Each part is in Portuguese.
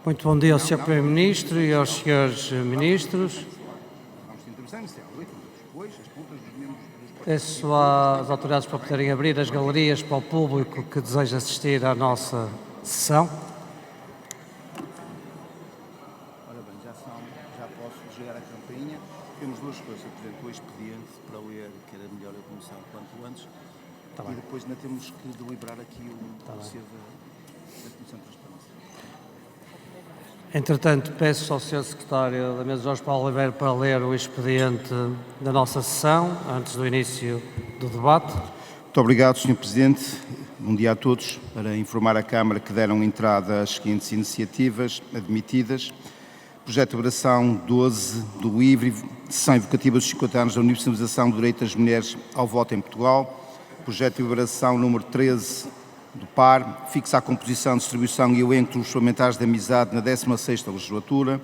Muito bom dia ao Sr. Primeiro-Ministro e aos Srs. Ministros. Peço às autoridades para poderem abrir as galerias para o público que deseja assistir à nossa sessão. Ora bem, já posso desligar a campainha. Temos duas coisas, Sr. Presidente, o expediente para ler, que era melhor a comissão quanto antes, e depois ainda temos que deliberar aqui o parecer da Comissão de Transparência. Entretanto, peço ao Sr. Secretário da Mesa, Jorge Paulo Oliveira, para ler o expediente da nossa sessão, antes do início do debate. Muito obrigado, Sr. Presidente. Bom dia a todos. Para informar a Câmara que deram entrada às seguintes iniciativas admitidas. Projeto de oração 12 do IVRE, sessão evocativa dos 50 anos da Universalização do Direito das Mulheres ao Voto em Portugal. Projeto de oração número 13 do PAR, fixa a composição, distribuição e elenco dos parlamentares de amizade na 16ª legislatura.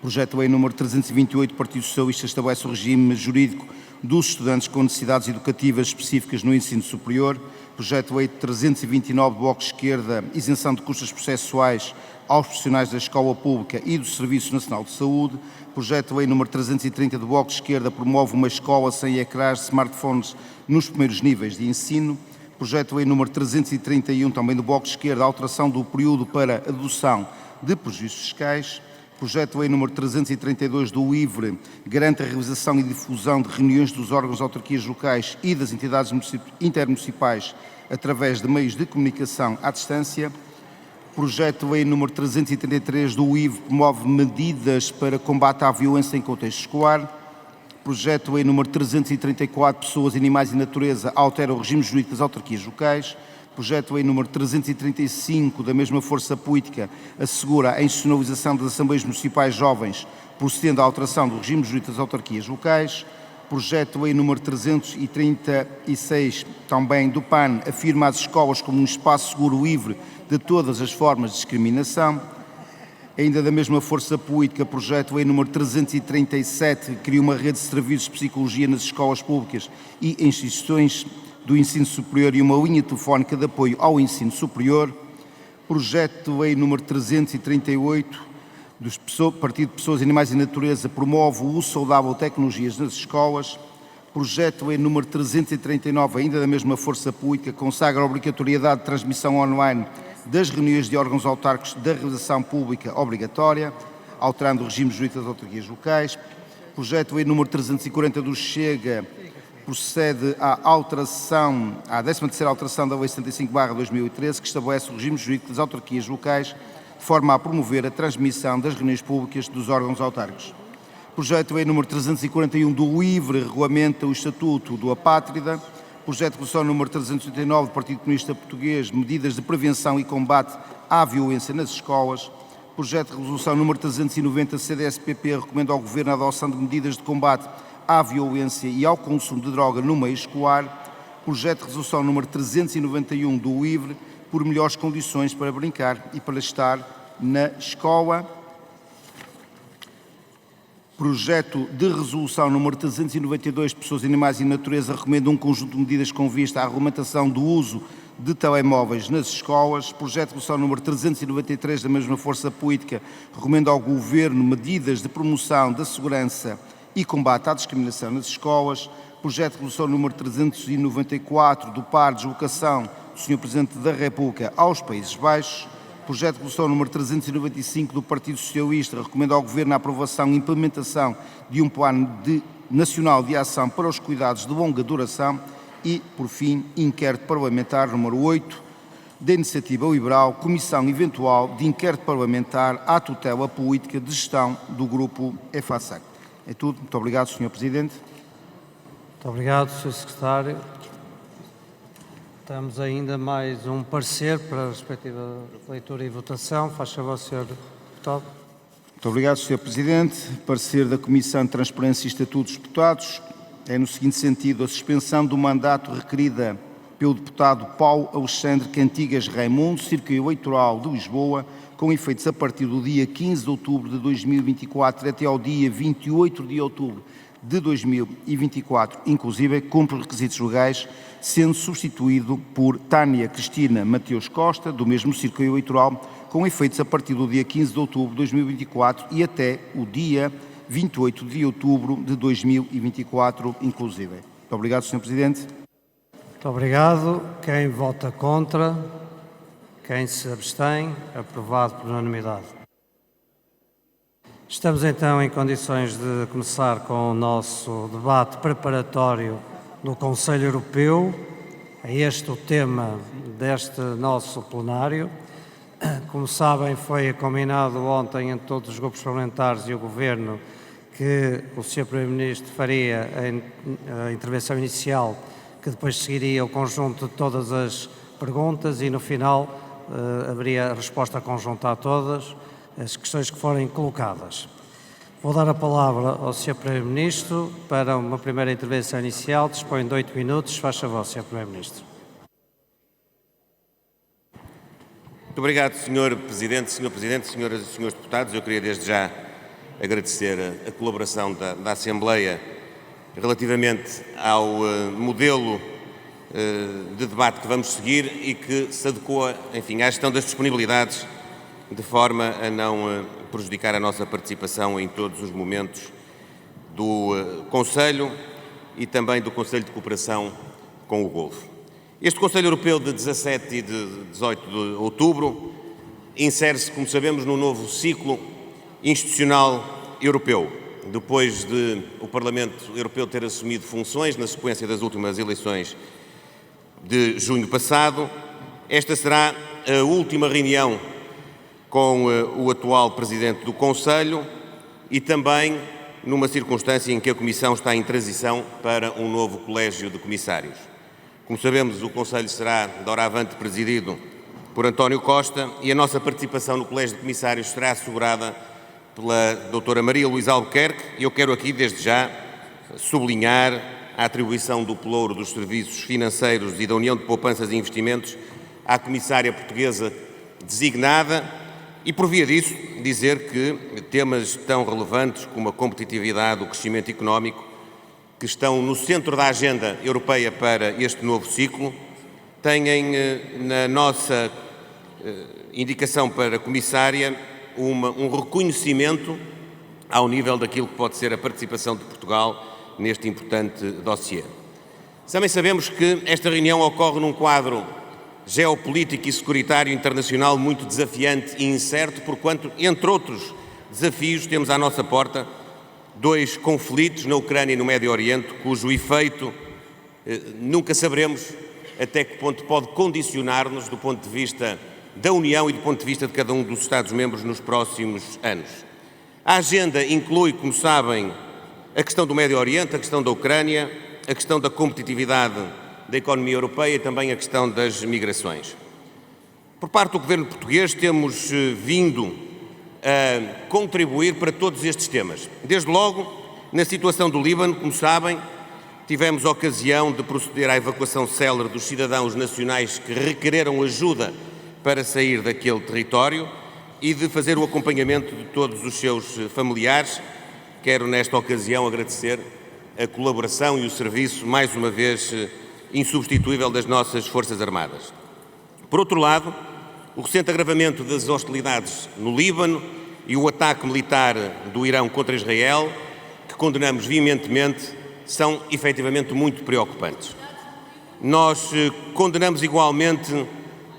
Projeto de lei número 328 do Partido Socialista estabelece o regime jurídico dos estudantes com necessidades educativas específicas no ensino superior. Projeto de lei 329 do Bloco de Esquerda, isenção de custos processuais aos profissionais da escola pública e do Serviço Nacional de Saúde. Projeto de lei número 330 do Bloco de Esquerda promove uma escola sem ecrãs de smartphones nos primeiros níveis de ensino. Projeto de lei número 331, também do Bloco de Esquerda, alteração do período para a dedução de prejuízos fiscais. Projeto de lei número 332 do IVRE, garante a realização e difusão de reuniões dos órgãos de autarquias locais e das entidades intermunicipais através de meios de comunicação à distância. Projeto de lei número 333 do IVRE, promove medidas para combate à violência em contexto escolar. Projeto de lei número 334, Pessoas, Animais e Natureza, altera o regime jurídico das autarquias locais. Projeto de lei número 335, da mesma força política, assegura a institucionalização das Assembleias Municipais Jovens, procedendo à alteração do regime jurídico das autarquias locais. Projeto de lei número 336, também do PAN, afirma as escolas como um espaço seguro livre de todas as formas de discriminação. Ainda da mesma força política, projeto de lei número 337, cria uma rede de serviços de psicologia nas escolas públicas e instituições do ensino superior e uma linha telefónica de apoio ao ensino superior. Projeto de lei número 338, do Partido Pessoas, Animais e Natureza, promove o uso saudável de tecnologias nas escolas. Projeto de lei número 339, ainda da mesma força política, consagra a obrigatoriedade de transmissão online das reuniões de órgãos autárquicos da realização pública obrigatória, alterando o regime jurídico das autarquias locais. Projeto de lei número 340 do Chega procede à 13ª alteração da Lei 75/2013, que estabelece o regime jurídico das autarquias locais, de forma a promover a transmissão das reuniões públicas dos órgãos autárquicos. Projeto de lei número 341 do IVRE regulamenta o Estatuto do Apátrida. Projeto de resolução número 389 do Partido Comunista Português, medidas de prevenção e combate à violência nas escolas. Projeto de resolução número 390 CDS-PP recomenda ao Governo a adoção de medidas de combate à violência e ao consumo de droga no meio escolar. Projeto de resolução número 391 do IVRE, por melhores condições para brincar e para estar na escola. Projeto de resolução número 392, Pessoas, Animais e Natureza, recomenda um conjunto de medidas com vista à regulamentação do uso de telemóveis nas escolas. Projeto de resolução número 393, da mesma força política, recomenda ao Governo medidas de promoção da segurança e combate à discriminação nas escolas. Projeto de resolução número 394, do PAR, deslocação do Sr. Presidente da República aos Países Baixos. Projeto de resolução número 395 do Partido Socialista recomenda ao Governo a aprovação e implementação de um plano nacional de ação para os cuidados de longa duração. E, por fim, inquérito parlamentar número 8 da Iniciativa Liberal, comissão eventual de inquérito parlamentar à tutela política de gestão do Grupo EFASAC. É tudo. Muito obrigado, Sr. Presidente. Muito obrigado, Sr. Secretário. Temos ainda mais um parecer para a respectiva leitura e votação. Faz favor, Sr. Deputado. Muito obrigado, Sr. Presidente. Parecer da Comissão de Transparência e Estatuto dos Deputados é no seguinte sentido: a suspensão do mandato requerida pelo deputado Paulo Alexandre Cantigas Raimundo, Círculo Eleitoral de Lisboa, com efeitos a partir do dia 15 de outubro de 2024 até ao dia 28 de outubro de 2024, inclusive, cumpre os requisitos legais, sendo substituído por Tânia Cristina Mateus Costa, do mesmo círculo eleitoral, com efeitos a partir do dia 15 de outubro de 2024 e até o dia 28 de outubro de 2024, inclusive. Muito obrigado, Sr. Presidente. Muito obrigado. Quem vota contra? Quem se abstém? Aprovado por unanimidade. Estamos então em condições de começar com o nosso debate preparatório do Conselho Europeu. É este o tema deste nosso plenário. Como sabem, foi combinado ontem entre todos os grupos parlamentares e o Governo que o Sr. Primeiro-Ministro faria a intervenção inicial, que depois seguiria o conjunto de todas as perguntas e no final haveria a resposta conjunta a todas as questões que forem colocadas. Vou dar a palavra ao Sr. Primeiro-Ministro para uma primeira intervenção inicial. Dispõe de 8 minutos. Faz favor, Sr. Primeiro-Ministro. Muito obrigado, Sr. Presidente, senhoras e senhores deputados. Eu queria desde já agradecer a colaboração da Assembleia relativamente ao modelo de debate que vamos seguir e que se adequa, enfim, à gestão das disponibilidades de forma a não prejudicar a nossa participação em todos os momentos do Conselho e também do Conselho de Cooperação com o Golfo. Este Conselho Europeu de 17 e de 18 de outubro insere-se, como sabemos, no novo ciclo institucional europeu, depois de o Parlamento Europeu ter assumido funções na sequência das últimas eleições de junho passado. Esta será a última reunião com o atual Presidente do Conselho e também numa circunstância em que a Comissão está em transição para um novo colégio de comissários. Como sabemos, o Conselho será, doravante, presidido por António Costa e a nossa participação no colégio de comissários será assegurada pela doutora Maria Luísa Albuquerque e eu quero aqui, desde já, sublinhar a atribuição do pelouro dos serviços financeiros e da União de Poupanças e Investimentos à comissária portuguesa designada e, por via disso, dizer que temas tão relevantes como a competitividade, o crescimento económico, que estão no centro da agenda europeia para este novo ciclo, têm na nossa indicação para comissária um reconhecimento ao nível daquilo que pode ser a participação de Portugal neste importante dossiê. Também sabemos que esta reunião ocorre num quadro geopolítico e securitário internacional muito desafiante e incerto, porquanto, entre outros desafios, temos à nossa porta dois conflitos na Ucrânia e no Médio Oriente, cujo efeito nunca saberemos até que ponto pode condicionar-nos do ponto de vista da União e do ponto de vista de cada um dos Estados-membros nos próximos anos. A agenda inclui, como sabem, a questão do Médio Oriente, a questão da Ucrânia, a questão da competitividade da economia europeia e também a questão das migrações. Por parte do Governo português temos vindo a contribuir para todos estes temas. Desde logo, na situação do Líbano, como sabem, tivemos a ocasião de proceder à evacuação célere dos cidadãos nacionais que requereram ajuda para sair daquele território e de fazer o acompanhamento de todos os seus familiares. Quero, nesta ocasião, agradecer a colaboração e o serviço, mais uma vez, insubstituível das nossas Forças Armadas. Por outro lado, o recente agravamento das hostilidades no Líbano e o ataque militar do Irão contra Israel, que condenamos veementemente, são efetivamente muito preocupantes. Nós condenamos igualmente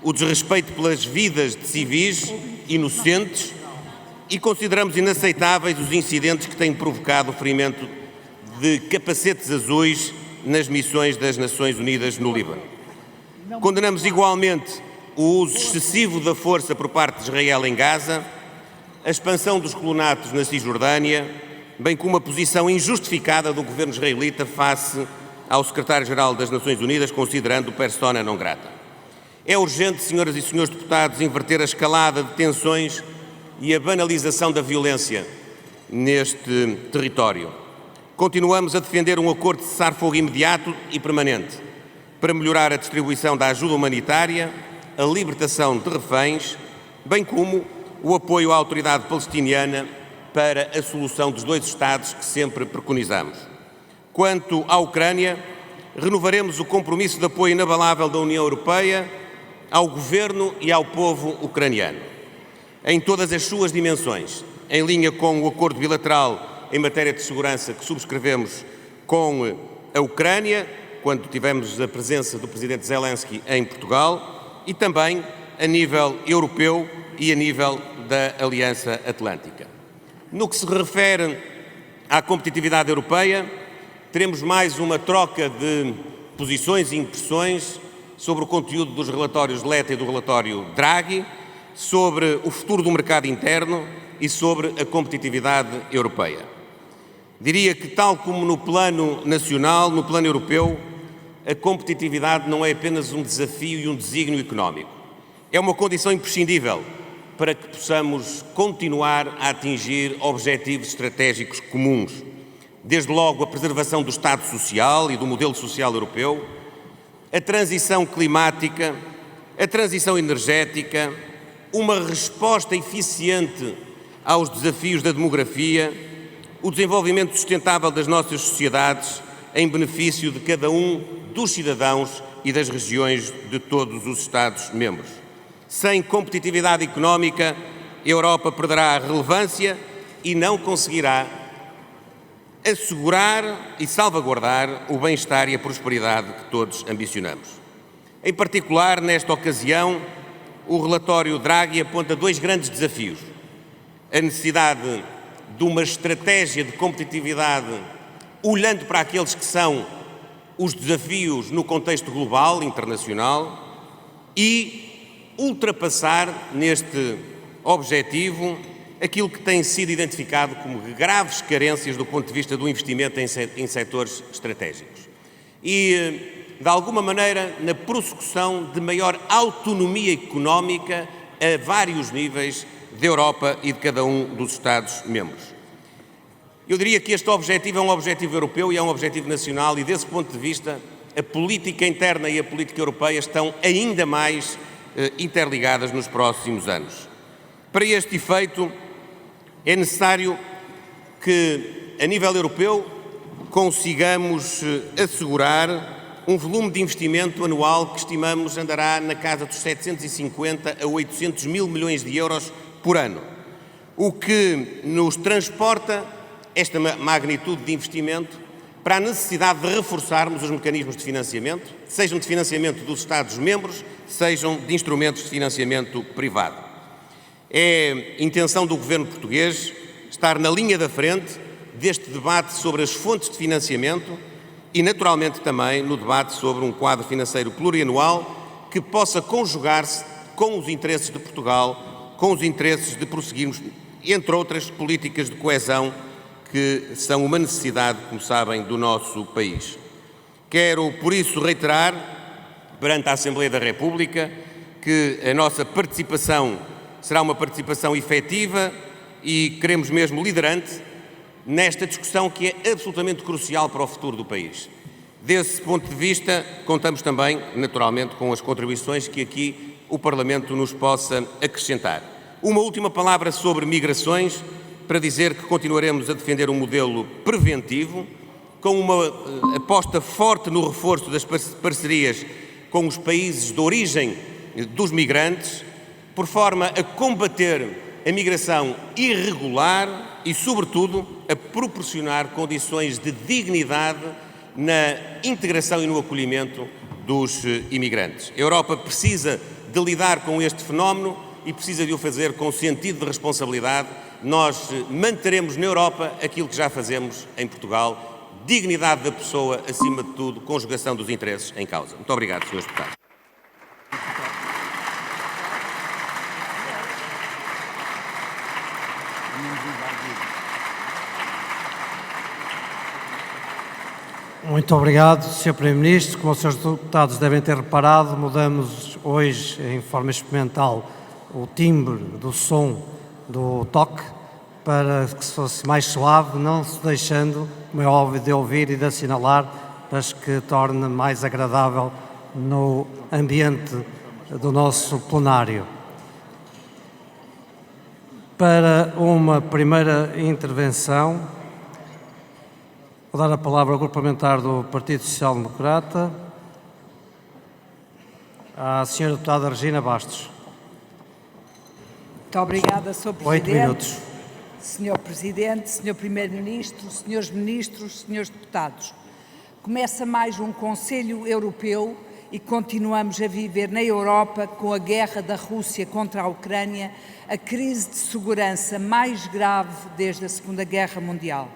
o desrespeito pelas vidas de civis inocentes e consideramos inaceitáveis os incidentes que têm provocado o ferimento de capacetes azuis nas missões das Nações Unidas no Líbano. Condenamos igualmente o uso excessivo da força por parte de Israel em Gaza, a expansão dos colonatos na Cisjordânia, bem como a posição injustificada do governo israelita face ao secretário-geral das Nações Unidas, considerando persona non grata. É urgente, senhoras e senhores deputados, inverter a escalada de tensões e a banalização da violência neste território. Continuamos a defender um acordo de cessar-fogo imediato e permanente para melhorar a distribuição da ajuda humanitária, a libertação de reféns, bem como o apoio à autoridade palestiniana para a solução dos dois Estados que sempre preconizamos. Quanto à Ucrânia, renovaremos o compromisso de apoio inabalável da União Europeia ao governo e ao povo ucraniano, em todas as suas dimensões, em linha com o acordo bilateral em matéria de segurança que subscrevemos com a Ucrânia, quando tivemos a presença do Presidente Zelensky em Portugal, e também a nível europeu e a nível da Aliança Atlântica. No que se refere à competitividade europeia, teremos mais uma troca de posições e impressões sobre o conteúdo dos relatórios Letta e do relatório Draghi, sobre o futuro do mercado interno e sobre a competitividade europeia. Diria que, tal como no plano nacional, no plano europeu, a competitividade não é apenas um desafio e um desígnio económico. É uma condição imprescindível para que possamos continuar a atingir objetivos estratégicos comuns. Desde logo a preservação do Estado Social e do modelo social europeu, a transição climática, a transição energética, uma resposta eficiente aos desafios da demografia, o desenvolvimento sustentável das nossas sociedades em benefício de cada um dos cidadãos e das regiões de todos os Estados-membros. Sem competitividade económica, a Europa perderá a relevância e não conseguirá assegurar e salvaguardar o bem-estar e a prosperidade que todos ambicionamos. Em particular, nesta ocasião, o relatório Draghi aponta dois grandes desafios: a necessidade de uma estratégia de competitividade olhando para aqueles que são os desafios no contexto global, internacional, e ultrapassar neste objetivo aquilo que tem sido identificado como graves carências do ponto de vista do investimento em setores estratégicos. E, de alguma maneira, na prossecução de maior autonomia económica a vários níveis da Europa e de cada um dos Estados-membros. Eu diria que este objetivo é um objetivo europeu e é um objetivo nacional, e desse ponto de vista a política interna e a política europeia estão ainda mais interligadas nos próximos anos. Para este efeito, é necessário que, a nível europeu, consigamos assegurar um volume de investimento anual que estimamos andará na casa dos 750 a 800 mil milhões de euros por ano, o que nos transporta esta magnitude de investimento para a necessidade de reforçarmos os mecanismos de financiamento, sejam de financiamento dos Estados-membros, sejam de instrumentos de financiamento privado. É intenção do Governo português estar na linha da frente deste debate sobre as fontes de financiamento e, naturalmente, também no debate sobre um quadro financeiro plurianual que possa conjugar-se com os interesses de Portugal, com os interesses de prosseguirmos, entre outras, políticas de coesão que são uma necessidade, como sabem, do nosso país. Quero, por isso, reiterar perante a Assembleia da República que a nossa participação será uma participação efetiva e queremos mesmo liderante nesta discussão que é absolutamente crucial para o futuro do país. Desse ponto de vista, contamos também, naturalmente, com as contribuições que aqui o Parlamento nos possa acrescentar. Uma última palavra sobre migrações, para dizer que continuaremos a defender um modelo preventivo, com uma aposta forte no reforço das parcerias com os países de origem dos migrantes, por forma a combater a migração irregular e, sobretudo, a proporcionar condições de dignidade na integração e no acolhimento dos imigrantes. A Europa precisa de lidar com este fenómeno e precisa de o fazer com sentido de responsabilidade. Nós manteremos na Europa aquilo que já fazemos em Portugal: dignidade da pessoa, acima de tudo, conjugação dos interesses em causa. Muito obrigado, Srs. Deputados. Muito obrigado, Sr. Primeiro-Ministro. Como os Srs. Deputados devem ter reparado, mudamos hoje, em forma experimental, o timbre do som do toque para que se fosse mais suave, não se deixando, como é óbvio, de ouvir e de assinalar, mas que torne mais agradável no ambiente do nosso plenário. Para uma primeira intervenção, Vou dar a palavra ao grupo parlamentar do Partido Social Democrata, à senhora deputada Regina Bastos. Muito obrigada, Sr. Presidente. 8 minutos. Senhor Presidente, Senhor Primeiro-Ministro, Senhores Ministros, Senhores Deputados. Começa mais um Conselho Europeu e continuamos a viver na Europa, com a guerra da Rússia contra a Ucrânia, a crise de segurança mais grave desde a Segunda Guerra Mundial.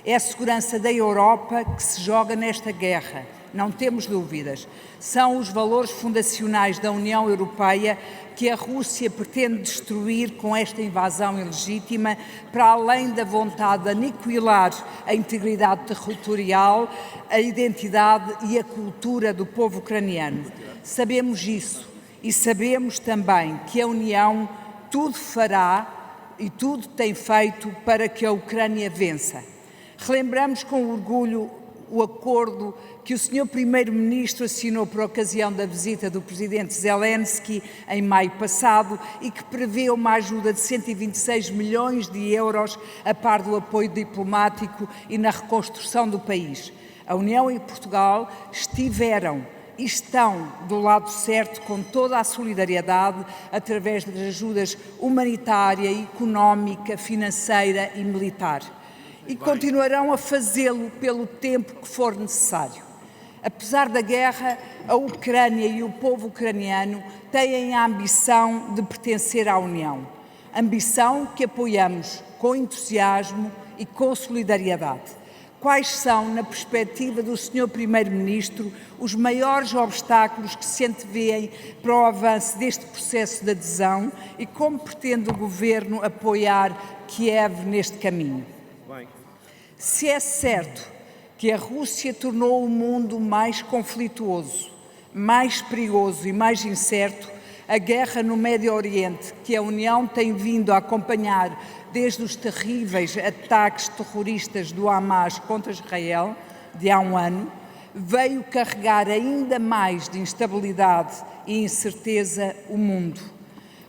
É a segurança da Europa que se joga nesta guerra, não temos dúvidas. São os valores fundacionais da União Europeia que a Rússia pretende destruir com esta invasão ilegítima, para além da vontade de aniquilar a integridade territorial, a identidade e a cultura do povo ucraniano. Sabemos isso e sabemos também que a União tudo fará e tudo tem feito para que a Ucrânia vença. Relembramos com orgulho o acordo que o Sr. Primeiro-Ministro assinou por ocasião da visita do Presidente Zelensky em maio passado e que prevê uma ajuda de 126 milhões de euros a par do apoio diplomático e na reconstrução do país. A União e Portugal estiveram e estão do lado certo com toda a solidariedade através das ajudas humanitária, económica, financeira e militar. E continuarão a fazê-lo pelo tempo que for necessário. Apesar da guerra, a Ucrânia e o povo ucraniano têm a ambição de pertencer à União. Ambição que apoiamos com entusiasmo e com solidariedade. Quais são, na perspectiva do Sr. Primeiro-Ministro, os maiores obstáculos que se antevêem para o avanço deste processo de adesão e como pretende o Governo apoiar Kiev neste caminho? Se é certo que a Rússia tornou o mundo mais conflituoso, mais perigoso e mais incerto, a guerra no Médio Oriente, que a União tem vindo a acompanhar desde os terríveis ataques terroristas do Hamas contra Israel, de há um ano, veio carregar ainda mais de instabilidade e incerteza o mundo.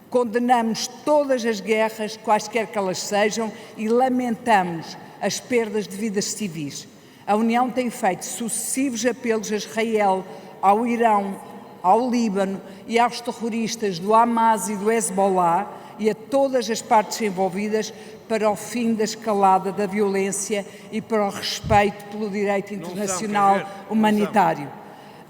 Condenamos todas as guerras, quaisquer que elas sejam, e lamentamos as perdas de vidas civis. A União tem feito sucessivos apelos a Israel, ao Irão, ao Líbano e aos terroristas do Hamas e do Hezbollah e a todas as partes envolvidas para o fim da escalada da violência e para o respeito pelo direito internacional humanitário.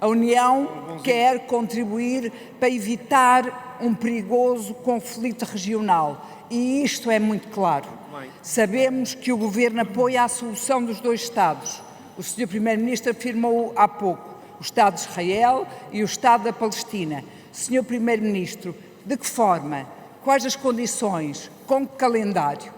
A União quer contribuir para evitar um perigoso conflito regional e isto é muito claro. Sabemos que o Governo apoia a solução dos dois Estados. O Sr. Primeiro-Ministro afirmou há pouco o Estado de Israel e o Estado da Palestina. Sr. Primeiro-Ministro, de que forma? Quais as condições? Com que calendário?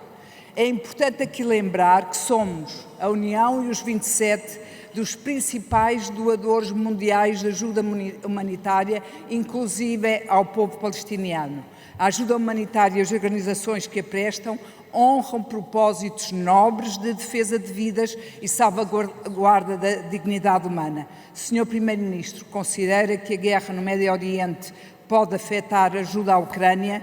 É importante aqui lembrar que somos, a União e os 27, dos principais doadores mundiais de ajuda humanitária, inclusive ao povo palestiniano. A ajuda humanitária e as organizações que a prestam honram propósitos nobres de defesa de vidas e salvaguarda da dignidade humana. Sr. Primeiro-Ministro, considera que a guerra no Médio Oriente pode afetar a ajuda à Ucrânia?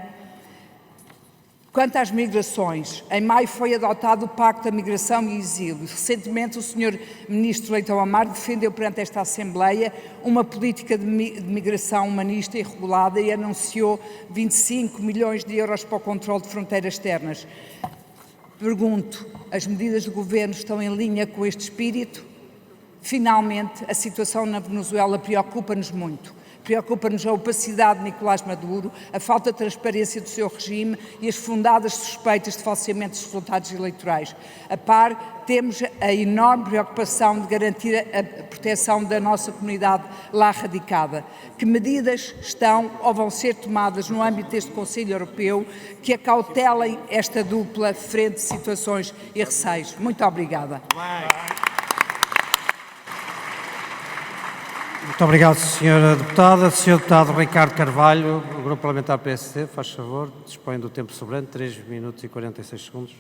Quanto às migrações, em maio foi adotado o Pacto da Migração e Exílio. Recentemente, o Sr. Ministro Leitão Amaro defendeu perante esta Assembleia uma política de migração humanista e regulada e anunciou 25 milhões de euros para o controle de fronteiras externas. Pergunto, as medidas do Governo estão em linha com este espírito? Finalmente, a situação na Venezuela preocupa-nos muito. Preocupa-nos a opacidade de Nicolás Maduro, a falta de transparência do seu regime e as fundadas suspeitas de falseamento dos resultados eleitorais. A par, temos a enorme preocupação de garantir a proteção da nossa comunidade lá radicada. Que medidas estão ou vão ser tomadas no âmbito deste Conselho Europeu que acautelem esta dupla frente a situações e receios? Muito obrigada. Muito obrigado, Sra. Deputada. Sr. Deputado Ricardo Carvalho, do Grupo Parlamentar PSD, faz favor, dispõe do tempo sobrante, 3 minutos e 46 segundos.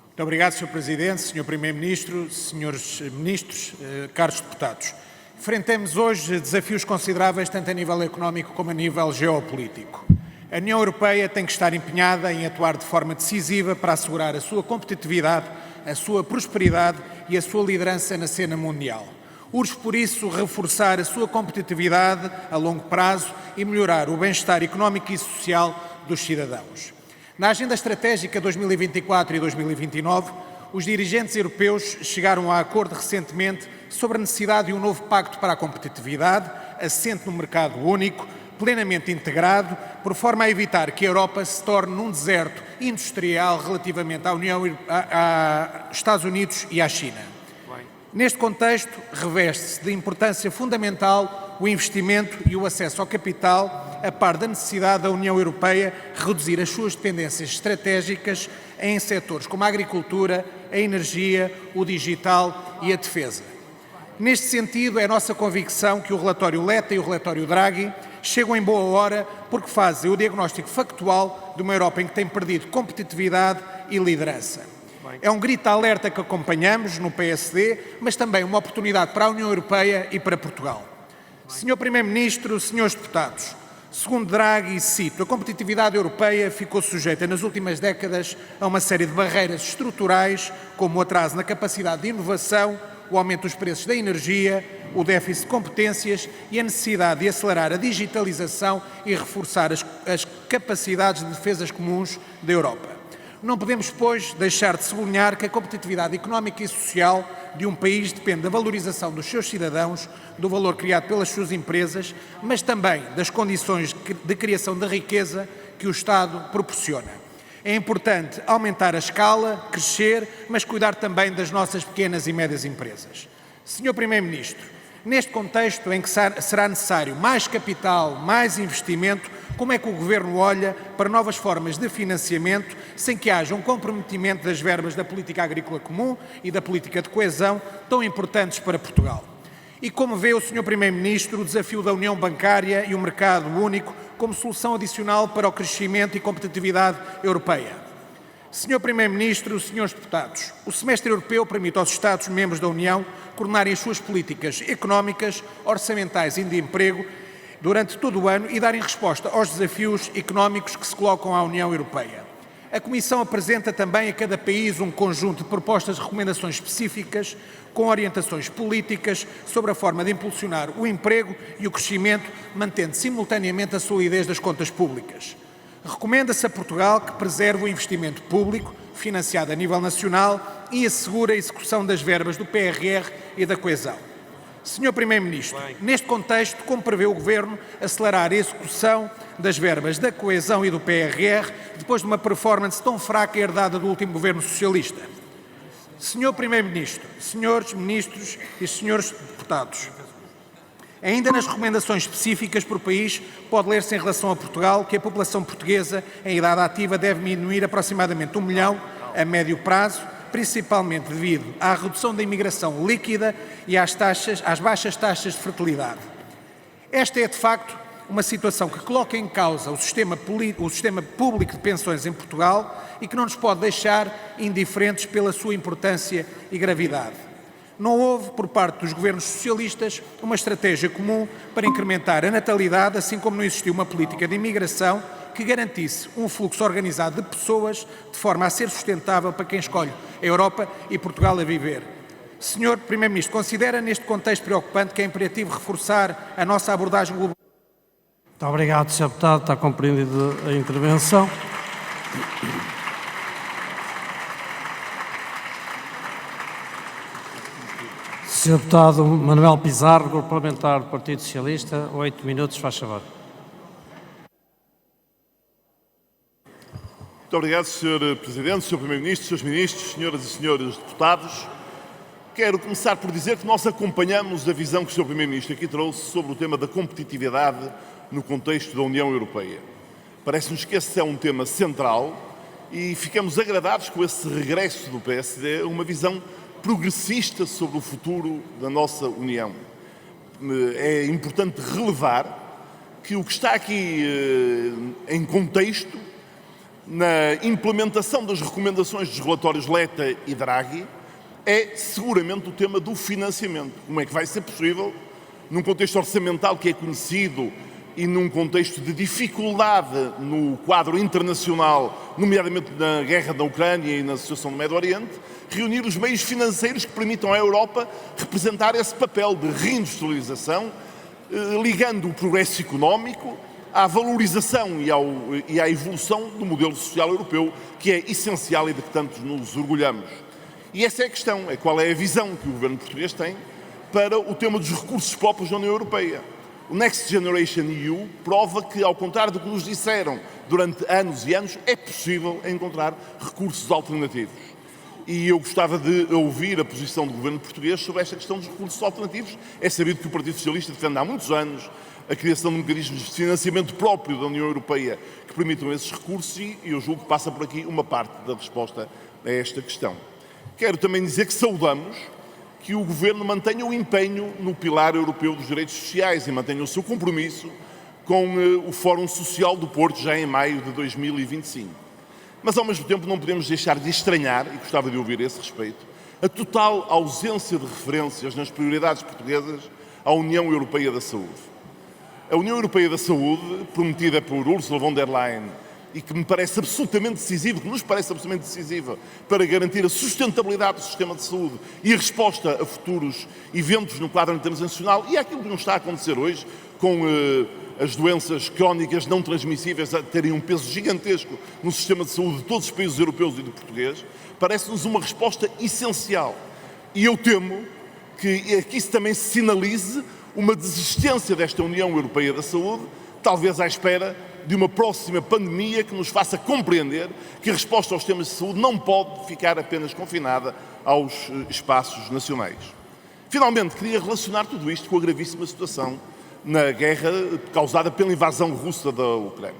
Muito obrigado, Sr. Presidente, Sr. Primeiro-Ministro, Srs. Ministros, caros deputados. Enfrentamos hoje desafios consideráveis tanto a nível económico como a nível geopolítico. A União Europeia tem que estar empenhada em atuar de forma decisiva para assegurar a sua competitividade a sua prosperidade e a sua liderança na cena mundial. Urge, por isso, reforçar a sua competitividade a longo prazo e melhorar o bem-estar económico e social dos cidadãos. Na Agenda Estratégica 2024 e 2029, os dirigentes europeus chegaram a acordo recentemente sobre a necessidade de um novo pacto para a competitividade, assente no mercado único, plenamente integrado, por forma a evitar que a Europa se torne num deserto industrial relativamente à aos Estados Unidos e à China. Neste contexto, reveste-se de importância fundamental o investimento e o acesso ao capital, a par da necessidade da União Europeia reduzir as suas dependências estratégicas em setores como a agricultura, a energia, o digital e a defesa. Neste sentido, é nossa convicção que o relatório Letta e o relatório Draghi chegam em boa hora porque fazem o diagnóstico factual de uma Europa em que tem perdido competitividade e liderança. É um grito de alerta que acompanhamos no PSD, mas também uma oportunidade para a União Europeia e para Portugal. Senhor Primeiro-Ministro, senhores deputados, segundo Draghi, cito, a competitividade europeia ficou sujeita nas últimas décadas a uma série de barreiras estruturais, como o atraso na capacidade de inovação, o aumento dos preços da energia, o déficit de competências e a necessidade de acelerar a digitalização e reforçar as capacidades de defesas comuns da Europa. Não podemos, pois, deixar de sublinhar que a competitividade económica e social de um país depende da valorização dos seus cidadãos, do valor criado pelas suas empresas, mas também das condições de criação da riqueza que o Estado proporciona. É importante aumentar a escala, crescer, mas cuidar também das nossas pequenas e médias empresas. Senhor Primeiro-Ministro, neste contexto em que será necessário mais capital, mais investimento, como é que o Governo olha para novas formas de financiamento sem que haja um comprometimento das verbas da política agrícola comum e da política de coesão, tão importantes para Portugal? E como vê o Sr. Primeiro-Ministro o desafio da União Bancária e o mercado único como solução adicional para o crescimento e competitividade europeia? Sr. Primeiro-Ministro, senhores deputados, o semestre europeu permite aos Estados-membros da União coordenarem as suas políticas económicas, orçamentais e de emprego durante todo o ano e darem resposta aos desafios económicos que se colocam à União Europeia. A Comissão apresenta também a cada país um conjunto de propostas de recomendações específicas com orientações políticas sobre a forma de impulsionar o emprego e o crescimento, mantendo simultaneamente a solidez das contas públicas. Recomenda-se a Portugal que preserve o investimento público, financiado a nível nacional, e assegure a execução das verbas do PRR e da coesão. Senhor Primeiro-Ministro, neste contexto, como prevê o Governo acelerar a execução das verbas da coesão e do PRR, depois de uma performance tão fraca herdada do último Governo socialista? Senhor Primeiro-Ministro, senhores Ministros e senhores deputados, ainda nas recomendações específicas por país, pode ler-se em relação a Portugal que a população portuguesa em idade ativa deve diminuir aproximadamente 1 milhão a médio prazo, principalmente devido à redução da imigração líquida e às baixas taxas de fertilidade. Esta é, de facto, uma situação que coloca em causa o sistema público de pensões em Portugal e que não nos pode deixar indiferentes pela sua importância e gravidade. Não houve, por parte dos governos socialistas, uma estratégia comum para incrementar a natalidade, assim como não existiu uma política de imigração que garantisse um fluxo organizado de pessoas de forma a ser sustentável para quem escolhe a Europa e Portugal a viver. Senhor Primeiro-Ministro, considera neste contexto preocupante que é imperativo reforçar a nossa abordagem global? Muito obrigado, Sr. Deputado. Está compreendida a intervenção. Sr. Deputado Manuel Pizarro, Grupo Parlamentar do Partido Socialista, 8 minutos, faz favor. Muito obrigado, Sr. Presidente, Sr. Primeiro-Ministro, Srs. Ministros, Senhoras e Senhores Deputados. Quero começar por dizer que nós acompanhamos a visão que o Sr. Primeiro-Ministro aqui trouxe sobre o tema da competitividade no contexto da União Europeia. Parece-nos que esse é um tema central e ficamos agradados com esse regresso do PSD a uma visão progressista sobre o futuro da nossa União. É importante relevar que o que está aqui em contexto, na implementação das recomendações dos relatórios Letta e Draghi, é seguramente o tema do financiamento. Como é que vai ser possível, num contexto orçamental que é conhecido e num contexto de dificuldade no quadro internacional, nomeadamente na guerra da Ucrânia e na situação do Médio Oriente, reunir os meios financeiros que permitam à Europa representar esse papel de reindustrialização, ligando o progresso económico à valorização e à evolução do modelo social europeu, que é essencial e de que tantos nos orgulhamos. E essa é a questão, é qual é a visão que o governo português tem para o tema dos recursos próprios da União Europeia. O Next Generation EU prova que, ao contrário do que nos disseram durante anos e anos, é possível encontrar recursos alternativos. E eu gostava de ouvir a posição do governo português sobre esta questão dos recursos alternativos. É sabido que o Partido Socialista defende há muitos anos a criação de mecanismos de financiamento próprio da União Europeia que permitam esses recursos e eu julgo que passa por aqui uma parte da resposta a esta questão. Quero também dizer que saudamos que o Governo mantenha o empenho no pilar europeu dos direitos sociais e mantenha o seu compromisso com o Fórum Social do Porto já em maio de 2025. Mas, ao mesmo tempo, não podemos deixar de estranhar, e gostava de ouvir a esse respeito, a total ausência de referências nas prioridades portuguesas à União Europeia da Saúde. A União Europeia da Saúde, prometida por Ursula von der Leyen, e que me parece absolutamente decisivo, que nos parece absolutamente decisiva para garantir a sustentabilidade do sistema de saúde e a resposta a futuros eventos no quadro internacional e àquilo que não está a acontecer hoje, com as doenças crónicas não transmissíveis a terem um peso gigantesco no sistema de saúde de todos os países europeus e do português, parece-nos uma resposta essencial. E eu temo que aqui também se sinalize uma desistência desta União Europeia da Saúde, talvez à espera de uma próxima pandemia que nos faça compreender que a resposta aos temas de saúde não pode ficar apenas confinada aos espaços nacionais. Finalmente, queria relacionar tudo isto com a gravíssima situação na guerra causada pela invasão russa da Ucrânia.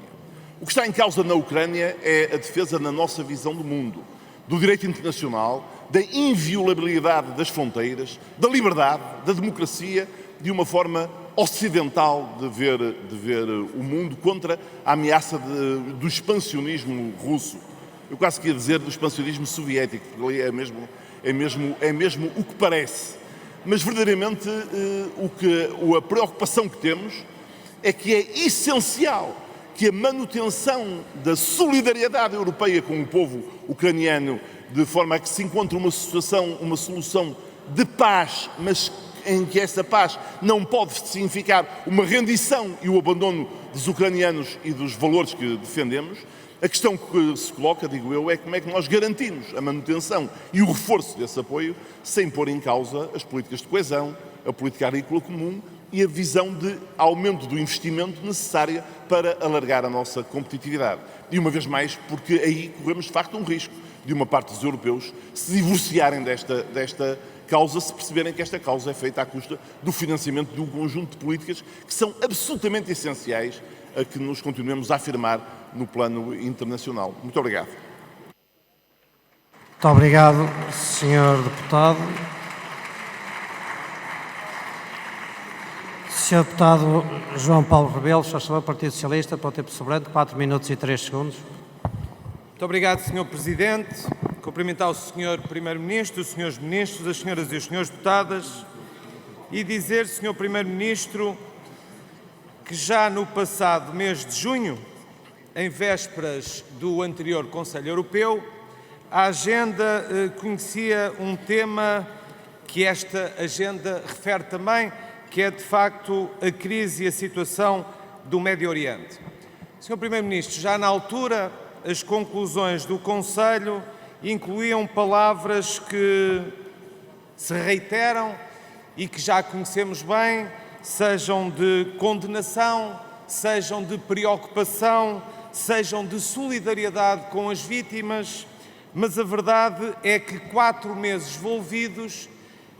O que está em causa na Ucrânia é a defesa da nossa visão do mundo, do direito internacional, da inviolabilidade das fronteiras, da liberdade, da democracia, de uma forma ocidental de ver o mundo contra a ameaça do expansionismo russo. Eu quase queria dizer do expansionismo soviético, porque é mesmo o que parece. Mas verdadeiramente a preocupação que temos é que é essencial que a manutenção da solidariedade europeia com o povo ucraniano, de forma a que se encontre uma solução de paz, mas em que essa paz não pode significar uma rendição e o abandono dos ucranianos e dos valores que defendemos. A questão que se coloca, digo eu, é como é que nós garantimos a manutenção e o reforço desse apoio sem pôr em causa as políticas de coesão, a política agrícola comum e a visão de aumento do investimento necessária para alargar a nossa competitividade. E uma vez mais, porque aí corremos de facto um risco de uma parte dos europeus se divorciarem desta causa, se perceberem que esta causa é feita à custa do financiamento de um conjunto de políticas que são absolutamente essenciais a que nos continuemos a afirmar no plano internacional. Muito obrigado. Muito obrigado, Sr. Deputado. Sr. Deputado João Paulo Rebelo, faz favor, Partido Socialista, para o tempo sobrante, 4 minutos e 3 segundos. Muito obrigado, Sr. Presidente. Cumprimentar o Sr. Primeiro-Ministro, os Srs. Ministros, as Senhoras e os Srs. Deputadas e dizer, Sr. Primeiro-Ministro, que já no passado mês de junho, em vésperas do anterior Conselho Europeu, a agenda conhecia um tema que esta agenda refere também, que é de facto a crise e a situação do Médio Oriente. Sr. Primeiro-Ministro, já na altura as conclusões do Conselho incluíam palavras que se reiteram e que já conhecemos bem, sejam de condenação, sejam de preocupação, sejam de solidariedade com as vítimas, mas a verdade é que 4 meses envolvidos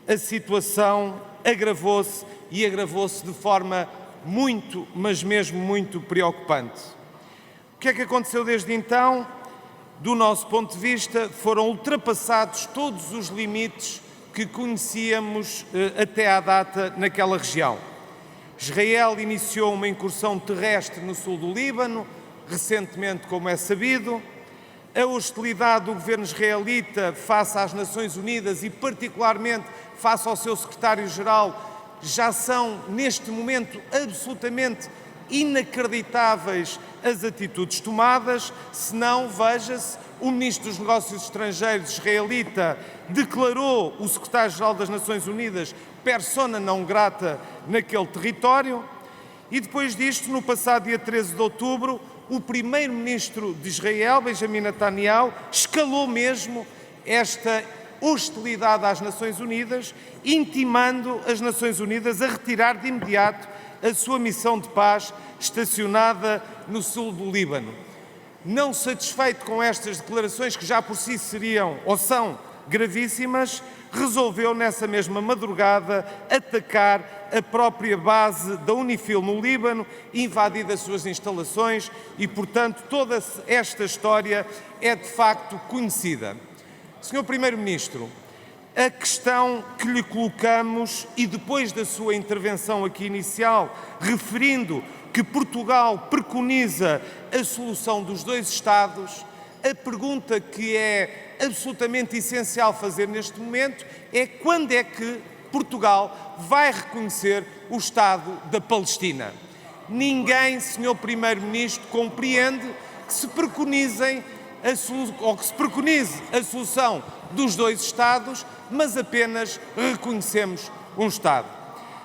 a situação agravou-se e agravou-se de forma muito, mas mesmo muito preocupante. O que é que aconteceu desde então? Do nosso ponto de vista, foram ultrapassados todos os limites que conhecíamos até à data naquela região. Israel iniciou uma incursão terrestre no sul do Líbano, recentemente, como é sabido. A hostilidade do governo israelita face às Nações Unidas e particularmente face ao seu secretário-geral já são, neste momento, absolutamente inacreditáveis as atitudes tomadas, se não, veja-se, o Ministro dos Negócios Estrangeiros israelita declarou o Secretário-Geral das Nações Unidas persona não grata naquele território, e depois disto, no passado dia 13 de outubro, o primeiro-ministro de Israel, Benjamin Netanyahu, escalou mesmo esta hostilidade às Nações Unidas, intimando as Nações Unidas a retirar de imediato a sua missão de paz estacionada no sul do Líbano. Não satisfeito com estas declarações, que já por si seriam ou são gravíssimas, resolveu nessa mesma madrugada atacar a própria base da UNIFIL no Líbano, invadir as suas instalações e, portanto, toda esta história é de facto conhecida. Senhor Primeiro-Ministro, a questão que lhe colocamos, e depois da sua intervenção aqui inicial, referindo que Portugal preconiza a solução dos dois Estados, a pergunta que é absolutamente essencial fazer neste momento é: quando é que Portugal vai reconhecer o Estado da Palestina? Ninguém, Senhor Primeiro-Ministro, compreende que se preconize a solução dos dois Estados, mas apenas reconhecemos um Estado.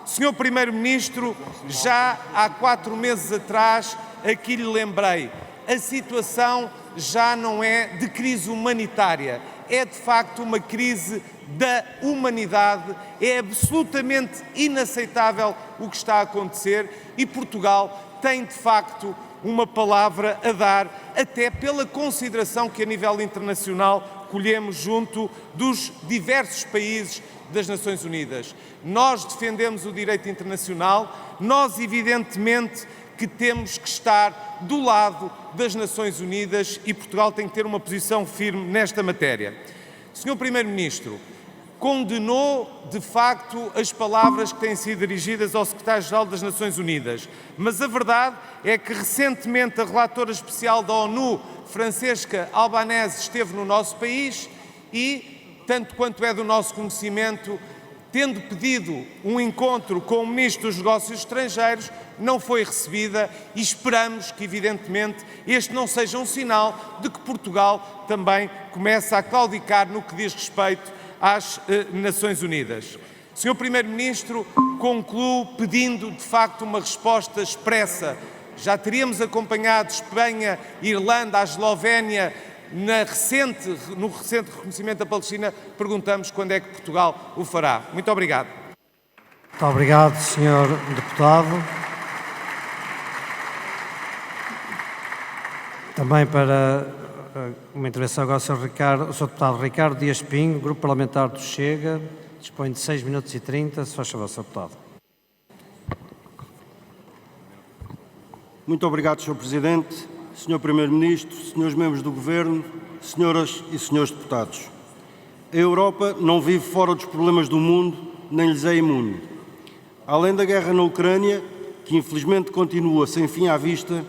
Senhor Primeiro-Ministro, já há 4 meses atrás, aqui lhe lembrei, a situação já não é de crise humanitária, é de facto uma crise da humanidade, é absolutamente inaceitável o que está a acontecer e Portugal tem de facto uma palavra a dar, até pela consideração que a nível internacional colhemos junto dos diversos países das Nações Unidas. Nós defendemos o direito internacional, nós evidentemente que temos que estar do lado das Nações Unidas e Portugal tem que ter uma posição firme nesta matéria. Senhor Primeiro-Ministro, condenou de facto as palavras que têm sido dirigidas ao Secretário-Geral das Nações Unidas, mas a verdade é que recentemente a relatora especial da ONU, Francesca Albanese, esteve no nosso país e, tanto quanto é do nosso conhecimento, tendo pedido um encontro com o Ministro dos Negócios Estrangeiros, não foi recebida e esperamos que, evidentemente, este não seja um sinal de que Portugal também começa a claudicar no que diz respeito às Nações Unidas. Sr. Primeiro-Ministro, concluo pedindo, de facto, uma resposta expressa. Já teríamos acompanhado Espanha, Irlanda, a Eslovénia, no recente reconhecimento da Palestina, perguntamos quando é que Portugal o fará. Muito obrigado. Muito obrigado, Sr. Deputado. Também para uma intervenção agora, o Sr. Deputado Ricardo Dias Pinho, Grupo Parlamentar do Chega, dispõe de 6 minutos e 30, se faz favor, Sr. Deputado. Muito obrigado, Sr. Presidente, Sr. Primeiro-Ministro, Srs. Membros do Governo, Senhoras e Senhores Deputados. A Europa não vive fora dos problemas do mundo, nem lhes é imune. Além da guerra na Ucrânia, que infelizmente continua sem fim à vista,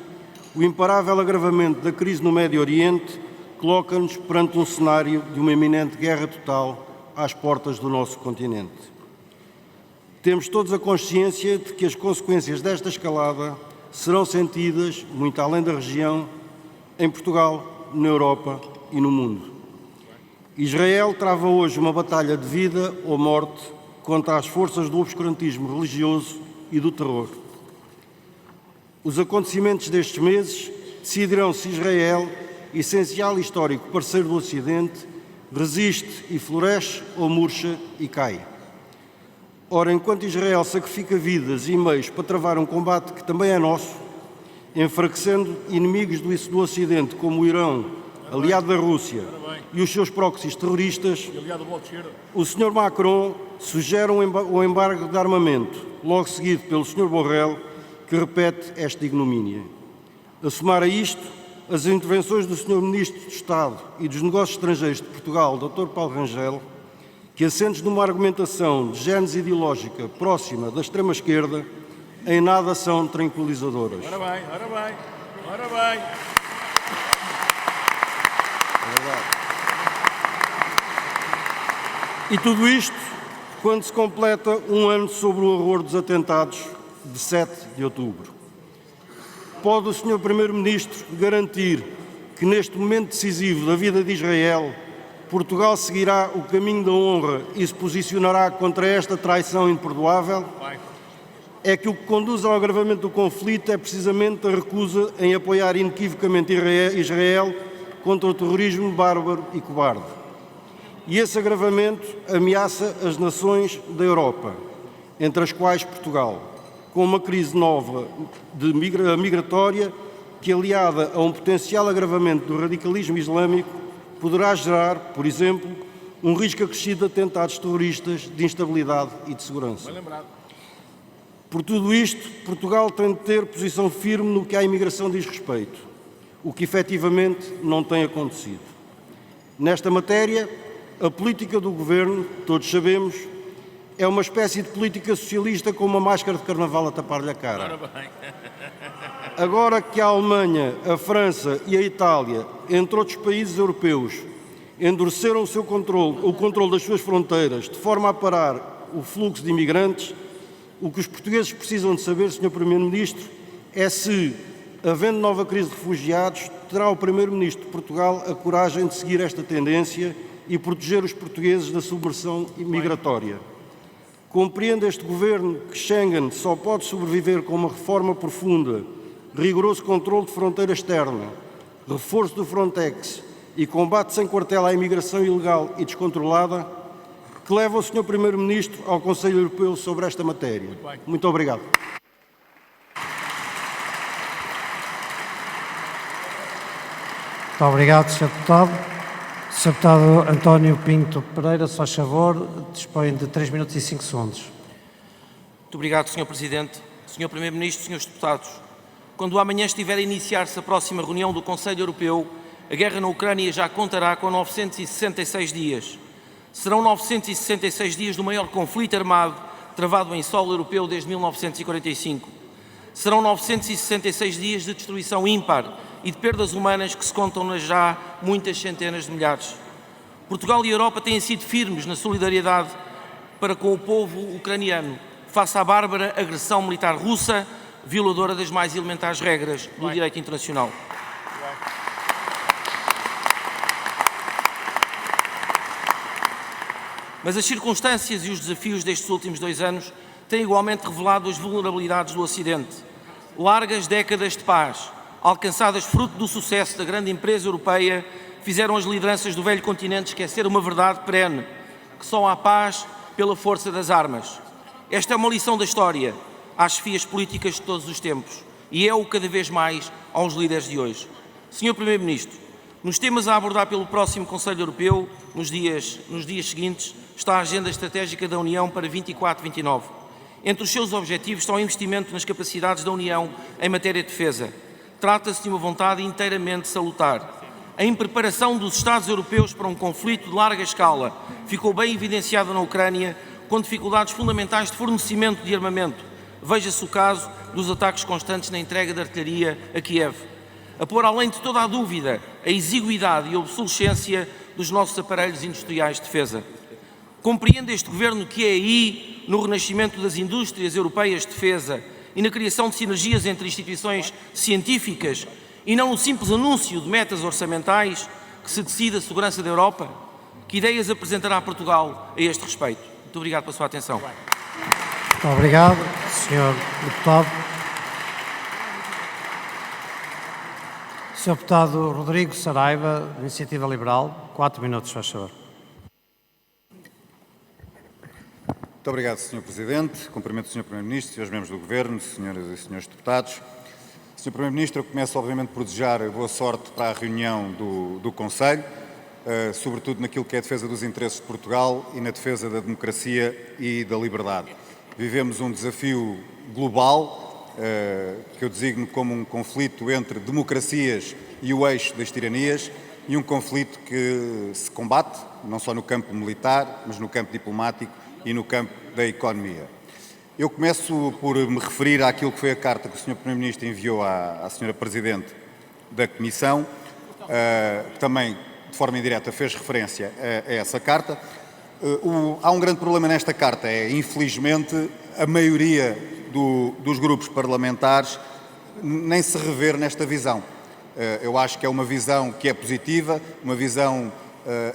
o imparável agravamento da crise no Médio Oriente coloca-nos perante um cenário de uma iminente guerra total às portas do nosso continente. Temos todos a consciência de que as consequências desta escalada serão sentidas, muito além da região, em Portugal, na Europa e no mundo. Israel trava hoje uma batalha de vida ou morte contra as forças do obscurantismo religioso e do terror. Os acontecimentos destes meses decidirão se Israel, essencial e histórico parceiro do Ocidente, resiste e floresce ou murcha e cai. Ora, enquanto Israel sacrifica vidas e meios para travar um combate que também é nosso, enfraquecendo inimigos do Ocidente como o Irão, aliado da Rússia, e os seus proxies terroristas, o Sr. Macron sugere o embargo de armamento, logo seguido pelo Sr. Borrell, que repete esta ignomínia. A somar a isto, as intervenções do Sr. Ministro de Estado e dos Negócios Estrangeiros de Portugal, Dr. Paulo Rangel, que assentes numa argumentação de gênese ideológica próxima da extrema-esquerda, em nada são tranquilizadoras. Ora bem, ora bem, ora bem. E tudo isto quando se completa um ano sobre o horror dos atentados de 7 de outubro. pode o Sr. Primeiro-Ministro garantir que neste momento decisivo da vida de Israel, Portugal seguirá o caminho da honra e se posicionará contra esta traição imperdoável? É que o que conduz ao agravamento do conflito é precisamente a recusa em apoiar inequivocamente Israel contra o terrorismo bárbaro e cobarde. E esse agravamento ameaça as nações da Europa, entre as quais Portugal, com uma crise nova migratória que, aliada a um potencial agravamento do radicalismo islâmico, poderá gerar, por exemplo, um risco acrescido de atentados terroristas, de instabilidade e de segurança. Por tudo isto, Portugal tem de ter posição firme no que à imigração diz respeito, o que efetivamente não tem acontecido. Nesta matéria, a política do Governo, todos sabemos, é uma espécie de política socialista com uma máscara de carnaval a tapar-lhe a cara. Agora que a Alemanha, a França e a Itália, entre outros países europeus, endureceram o controle das suas fronteiras de forma a parar o fluxo de imigrantes, o que os portugueses precisam de saber, Sr. Primeiro-Ministro, é se, havendo nova crise de refugiados, terá o Primeiro-Ministro de Portugal a coragem de seguir esta tendência e proteger os portugueses da submersão migratória. Compreende este Governo que Schengen só pode sobreviver com uma reforma profunda, rigoroso controle de fronteira externa, reforço do Frontex e combate sem quartel à imigração ilegal e descontrolada, que leva o Sr. Primeiro-Ministro ao Conselho Europeu sobre esta matéria. Muito obrigado. Muito obrigado, Sr. Deputado. Sr. Deputado António Pinto Pereira, se faz favor, dispõe de 3 minutos e 5 segundos. Muito obrigado, Sr. Presidente. Sr. Primeiro-Ministro, Srs. Deputados, quando amanhã estiver a iniciar-se a próxima reunião do Conselho Europeu, a guerra na Ucrânia já contará com 966 dias. Serão 966 dias do maior conflito armado travado em solo europeu desde 1945. Serão 966 dias de destruição ímpar e de perdas humanas que se contam nas já muitas centenas de milhares. Portugal e a Europa têm sido firmes na solidariedade para com o povo ucraniano, face à bárbara agressão militar russa, violadora das mais elementares regras do direito internacional. Mas as circunstâncias e os desafios destes últimos 2 anos têm igualmente revelado as vulnerabilidades do Ocidente. Largas décadas de paz, alcançadas fruto do sucesso da grande empresa europeia, fizeram as lideranças do velho continente esquecer uma verdade perene, que só há paz pela força das armas. Esta é uma lição da história às chefias políticas de todos os tempos e é-o cada vez mais aos líderes de hoje. Sr. Primeiro-Ministro, nos temas a abordar pelo próximo Conselho Europeu, nos dias seguintes, está a Agenda Estratégica da União para 24-29. Entre os seus objetivos está o investimento nas capacidades da União em matéria de defesa. Trata-se de uma vontade inteiramente salutar. A impreparação dos Estados europeus para um conflito de larga escala ficou bem evidenciada na Ucrânia, com dificuldades fundamentais de fornecimento de armamento. Veja-se o caso dos ataques constantes na entrega de artilharia a Kiev. A pôr além de toda a dúvida a exiguidade e a obsolescência dos nossos aparelhos industriais de defesa. Compreende este Governo que é aí, no renascimento das indústrias europeias de defesa e na criação de sinergias entre instituições científicas e não no simples anúncio de metas orçamentais, que se decide a segurança da Europa? Que ideias apresentará Portugal a este respeito? Muito obrigado pela sua atenção. Muito obrigado, Sr. Deputado. Sr. Deputado Rodrigo Saraiva, Iniciativa Liberal, 4 minutos, faz favor. Muito obrigado, Sr. Presidente. Cumprimento o Sr. Primeiro-Ministro, Srs. Membros do Governo, Senhoras e Srs. Deputados. Sr. Primeiro-Ministro, eu começo, obviamente, por desejar boa sorte para a reunião do Conselho, sobretudo naquilo que é a defesa dos interesses de Portugal e na defesa da democracia e da liberdade. Vivemos um desafio global, que eu designo como um conflito entre democracias e o eixo das tiranias, e um conflito que se combate, não só no campo militar, mas no campo diplomático e no campo da economia. Eu começo por me referir àquilo que foi a carta que o Sr. Primeiro-Ministro enviou à Sra. Presidente da Comissão, que também, de forma indireta, fez referência a essa carta. Há um grande problema nesta carta, infelizmente, a maioria dos grupos parlamentares nem se rever nesta visão. Eu acho que é uma visão que é positiva, uma visão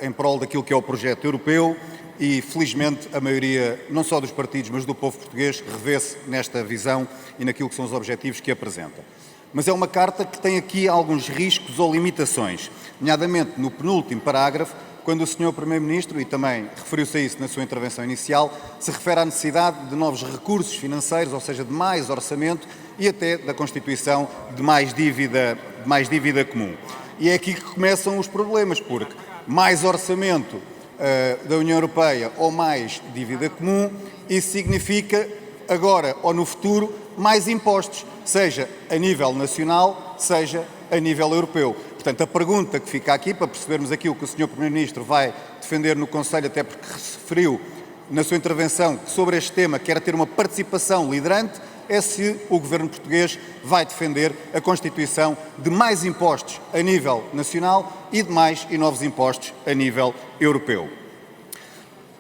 em prol daquilo que é o projeto europeu e, felizmente, a maioria, não só dos partidos, mas do povo português, revê-se nesta visão e naquilo que são os objetivos que apresenta. Mas é uma carta que tem aqui alguns riscos ou limitações, nomeadamente no penúltimo parágrafo, quando o Sr. Primeiro-Ministro, e também referiu-se a isso na sua intervenção inicial, se refere à necessidade de novos recursos financeiros, ou seja, de mais orçamento e até da constituição de mais dívida comum. E é aqui que começam os problemas, porque mais orçamento da União Europeia ou mais dívida comum, isso significa agora ou no futuro mais impostos, seja a nível nacional, seja a nível europeu. Portanto, a pergunta que fica aqui, para percebermos aquilo que o Sr. Primeiro-Ministro vai defender no Conselho, até porque referiu na sua intervenção que sobre este tema quer ter uma participação liderante, é se o Governo português vai defender a constituição de mais impostos a nível nacional e de mais e novos impostos a nível europeu.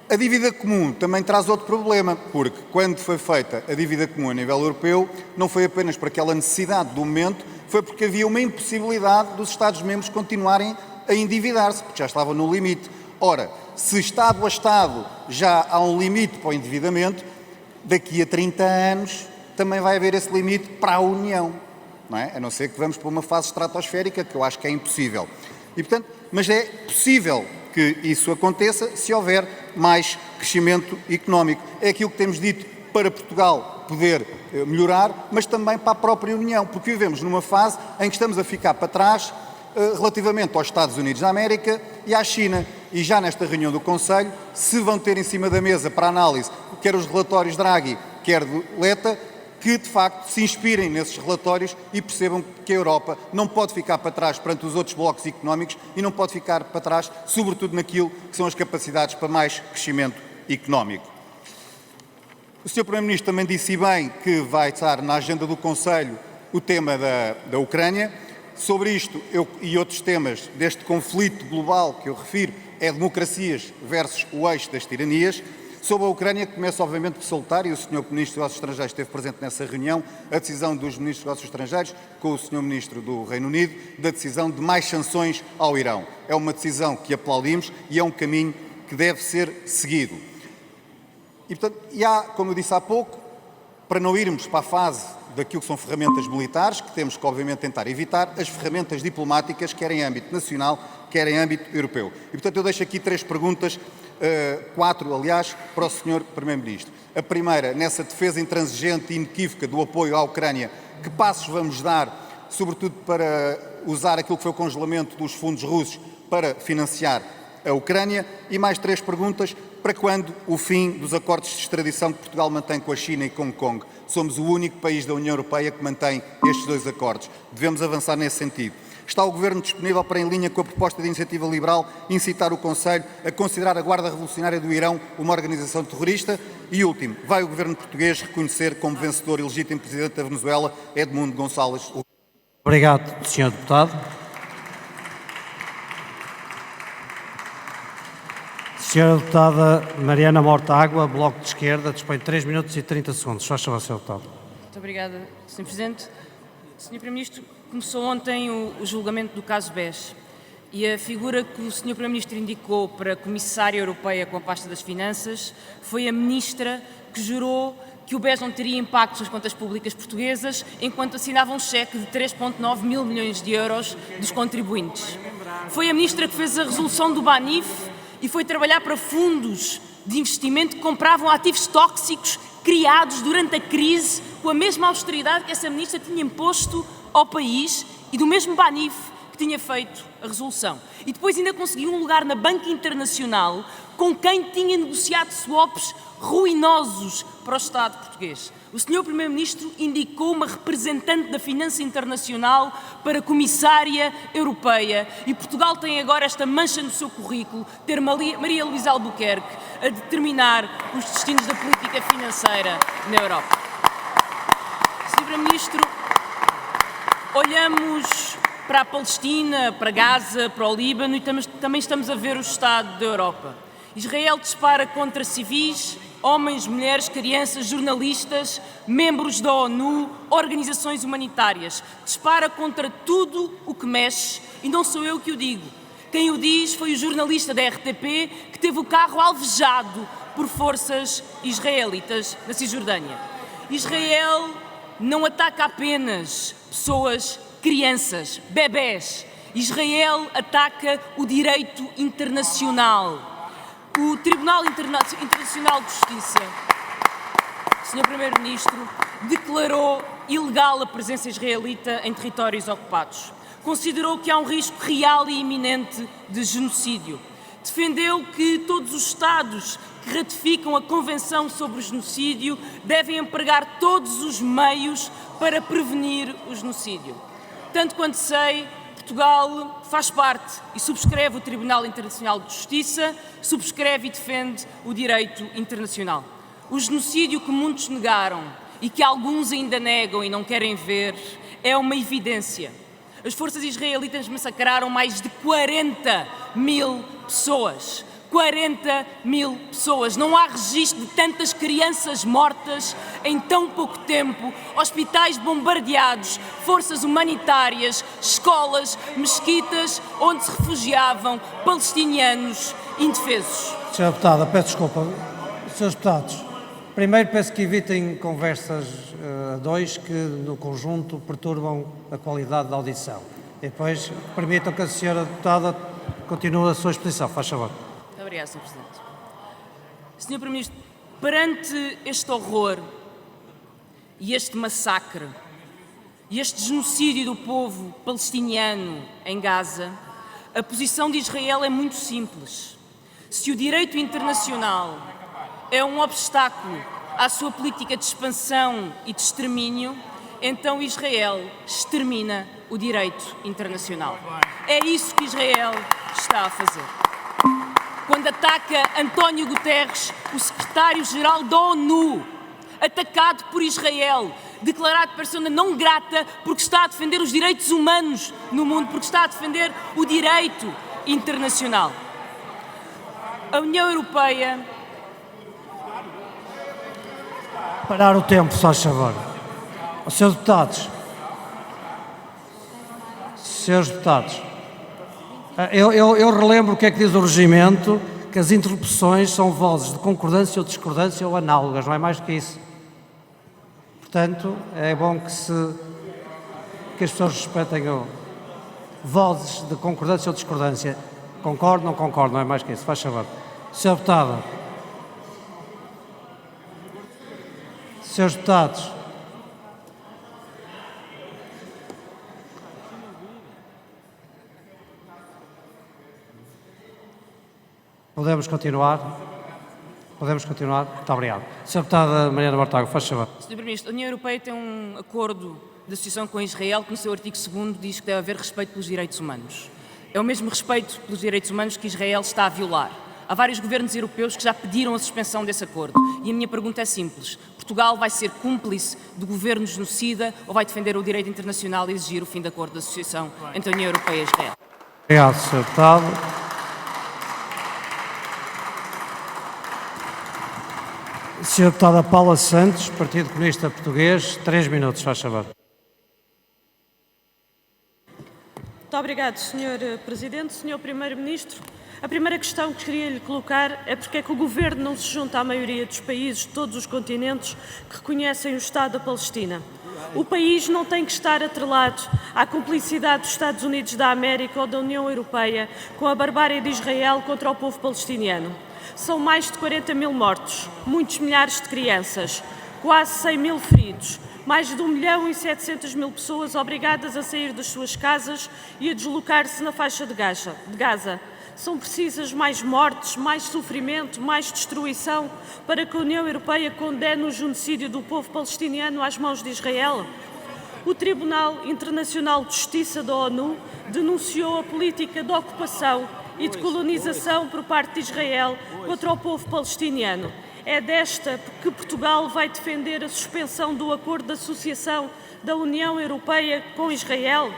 A dívida comum também traz outro problema, porque quando foi feita a dívida comum a nível europeu, não foi apenas por aquela necessidade do momento, foi porque havia uma impossibilidade dos Estados-membros continuarem a endividar-se, porque já estavam no limite. Ora, se Estado a Estado já há um limite para o endividamento, daqui a 30 anos também vai haver esse limite para a União, não é? A não ser que vamos para uma fase estratosférica, que eu acho que é impossível. E, portanto, mas é possível que isso aconteça se houver mais crescimento económico. É aquilo que temos dito para Portugal poder melhorar, mas também para a própria União, porque vivemos numa fase em que estamos a ficar para trás relativamente aos Estados Unidos da América e à China. E já nesta reunião do Conselho, se vão ter em cima da mesa para análise quer os relatórios Draghi, quer de Letta, que de facto se inspirem nesses relatórios e percebam que a Europa não pode ficar para trás perante os outros blocos económicos e não pode ficar para trás, sobretudo naquilo que são as capacidades para mais crescimento económico. O Sr. Primeiro-Ministro também disse bem que vai estar na agenda do Conselho o tema da Ucrânia. Sobre isto e outros temas deste conflito global que eu refiro, é democracias versus o eixo das tiranias. Sobre a Ucrânia, começa obviamente por salutar, e o Sr. Ministro dos Negócios Estrangeiros esteve presente nessa reunião, a decisão dos Ministros dos Negócios Estrangeiros com o Sr. Ministro do Reino Unido, da decisão de mais sanções ao Irão. É uma decisão que aplaudimos e é um caminho que deve ser seguido. E, portanto, há, como eu disse há pouco, para não irmos para a fase daquilo que são ferramentas militares, que temos que obviamente tentar evitar, as ferramentas diplomáticas, quer em âmbito nacional, quer em âmbito europeu. E, portanto, eu deixo aqui 3 perguntas, 4, aliás, para o Sr. Primeiro-Ministro. A primeira, nessa defesa intransigente e inequívoca do apoio à Ucrânia, que passos vamos dar, sobretudo para usar aquilo que foi o congelamento dos fundos russos para financiar a Ucrânia? E mais 3 perguntas, para quando o fim dos acordos de extradição que Portugal mantém com a China e com Hong Kong? Somos o único país da União Europeia que mantém estes 2 acordos. Devemos avançar nesse sentido. Está o Governo disponível para, em linha com a proposta de iniciativa liberal, incitar o Conselho a considerar a Guarda Revolucionária do Irão uma organização terrorista? E último, vai o Governo português reconhecer como vencedor e legítimo Presidente da Venezuela Edmundo Gonçalves? Obrigado, Sr. Deputado. Senhora Deputada Mariana Mortágua, Bloco de Esquerda, dispõe de 3 minutos e 30 segundos. Faz favor, Sr. Deputado. Muito obrigada, Sr. Presidente. Sr. Primeiro-Ministro, começou ontem o julgamento do caso BES e a figura que o Sr. Primeiro-Ministro indicou para a Comissária Europeia com a pasta das Finanças foi a Ministra que jurou que o BES não teria impactos nas contas públicas portuguesas enquanto assinava um cheque de 3,9 mil milhões de euros dos contribuintes. Foi a Ministra que fez a resolução do BANIF e foi trabalhar para fundos de investimento que compravam ativos tóxicos criados durante a crise com a mesma austeridade que essa Ministra tinha imposto ao país e do mesmo BANIF que tinha feito a resolução. E depois ainda conseguiu um lugar na Banca Internacional com quem tinha negociado swaps ruinosos para o Estado português. O Sr. Primeiro-Ministro indicou uma representante da finança internacional para a Comissária Europeia e Portugal tem agora esta mancha no seu currículo, ter Maria Luísa Albuquerque a determinar os destinos da política financeira na Europa. Sr. Primeiro-Ministro, olhamos para a Palestina, para Gaza, para o Líbano e também estamos a ver o estado da Europa. Israel dispara contra civis, homens, mulheres, crianças, jornalistas, membros da ONU, organizações humanitárias. Dispara contra tudo o que mexe, e não sou eu que o digo. Quem o diz foi o jornalista da RTP que teve o carro alvejado por forças israelitas na Cisjordânia. Israel não ataca apenas pessoas, crianças, bebés. Israel ataca o direito internacional. O Tribunal Internacional de Justiça, Sr. Primeiro-Ministro, declarou ilegal a presença israelita em territórios ocupados. Considerou que há um risco real e iminente de genocídio. Defendeu que todos os Estados que ratificam a Convenção sobre o Genocídio devem empregar todos os meios para prevenir o genocídio. Tanto quanto sei, Portugal faz parte e subscreve o Tribunal Internacional de Justiça, subscreve e defende o direito internacional. O genocídio que muitos negaram e que alguns ainda negam e não querem ver é uma evidência. As forças israelitas massacraram mais de 40 mil pessoas. 40 mil pessoas. Não há registro de tantas crianças mortas em tão pouco tempo, hospitais bombardeados, forças humanitárias, escolas, mesquitas onde se refugiavam palestinianos indefesos. Sra. Deputada, peço desculpa. Srs. Deputados, primeiro peço que evitem conversas a dois que, no conjunto, perturbam a qualidade da audição. E depois permitam que a Sra. Deputada continue a sua exposição. Faz favor. Muito obrigada, Sr. Presidente. Sr. Primeiro-Ministro, perante este horror e este massacre e este genocídio do povo palestiniano em Gaza, a posição de Israel é muito simples. Se o direito internacional é um obstáculo à sua política de expansão e de extermínio, então Israel extermina o direito internacional. É isso que Israel está a fazer. Quando ataca António Guterres, o secretário-geral da ONU, atacado por Israel, declarado persona não grata porque está a defender os direitos humanos no mundo, porque está a defender o direito internacional. A União Europeia... Parar o tempo, se faz favor. Srs. Deputados. Srs. Deputados. Eu relembro o que é que diz o regimento, que as interrupções são vozes de concordância ou discordância ou análogas, não é mais do que isso. Portanto, é bom que as pessoas respeitem vozes de concordância ou discordância. Concordo, não concordo, não é mais que isso. Faz favor. Sr. Deputada. Srs. Deputados. Podemos continuar? Podemos continuar? Muito obrigado. Sra. Deputada Mariana Mortágua, faz favor. Sr. Primeiro-Ministro, a União Europeia tem um acordo de associação com Israel que no seu artigo 2º diz que deve haver respeito pelos direitos humanos. É o mesmo respeito pelos direitos humanos que Israel está a violar. Há vários governos europeus que já pediram a suspensão desse acordo. E a minha pergunta é simples. Portugal vai ser cúmplice do governo genocida ou vai defender o direito internacional e exigir o fim do acordo de associação entre a União Europeia e Israel? Obrigado, Sr. Deputado. Sra. Deputada Paula Santos, Partido Comunista Português, 3 minutos, faz favor. Muito obrigado, Sr. Presidente. Sr. Primeiro-Ministro, a primeira questão que queria lhe colocar é porque é que o Governo não se junta à maioria dos países de todos os continentes que reconhecem o Estado da Palestina. O país não tem que estar atrelado à cumplicidade dos Estados Unidos da América ou da União Europeia com a barbárie de Israel contra o povo palestiniano. São mais de 40 mil mortos, muitos milhares de crianças, quase 100 mil feridos, mais de 1.700.000 pessoas obrigadas a sair das suas casas e a deslocar-se na faixa de Gaza. São precisas mais mortes, mais sofrimento, mais destruição para que a União Europeia condene o genocídio do povo palestiniano às mãos de Israel? O Tribunal Internacional de Justiça da ONU denunciou a política de ocupação e de colonização por parte de Israel contra o povo palestiniano. É desta que Portugal vai defender a suspensão do acordo de associação da União Europeia com Israel?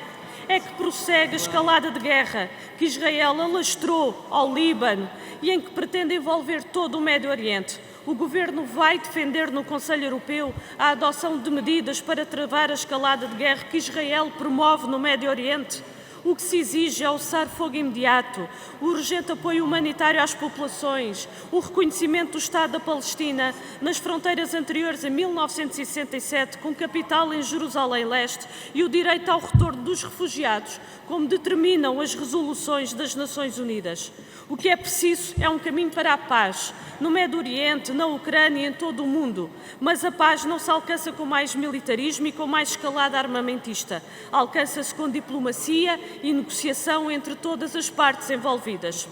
é que prossegue a escalada de guerra que Israel alastrou ao Líbano e em que pretende envolver todo o Médio Oriente. O Governo vai defender no Conselho Europeu a adoção de medidas para travar a escalada de guerra que Israel promove no Médio Oriente? O que se exige é o cessar-fogo imediato, o urgente apoio humanitário às populações, o reconhecimento do Estado da Palestina nas fronteiras anteriores a 1967, com capital em Jerusalém Leste, e o direito ao retorno dos refugiados, como determinam as resoluções das Nações Unidas. O que é preciso é um caminho para a paz, no Médio Oriente, na Ucrânia e em todo o mundo. Mas a paz não se alcança com mais militarismo e com mais escalada armamentista. Alcança-se com diplomacia e negociação entre todas as partes envolvidas.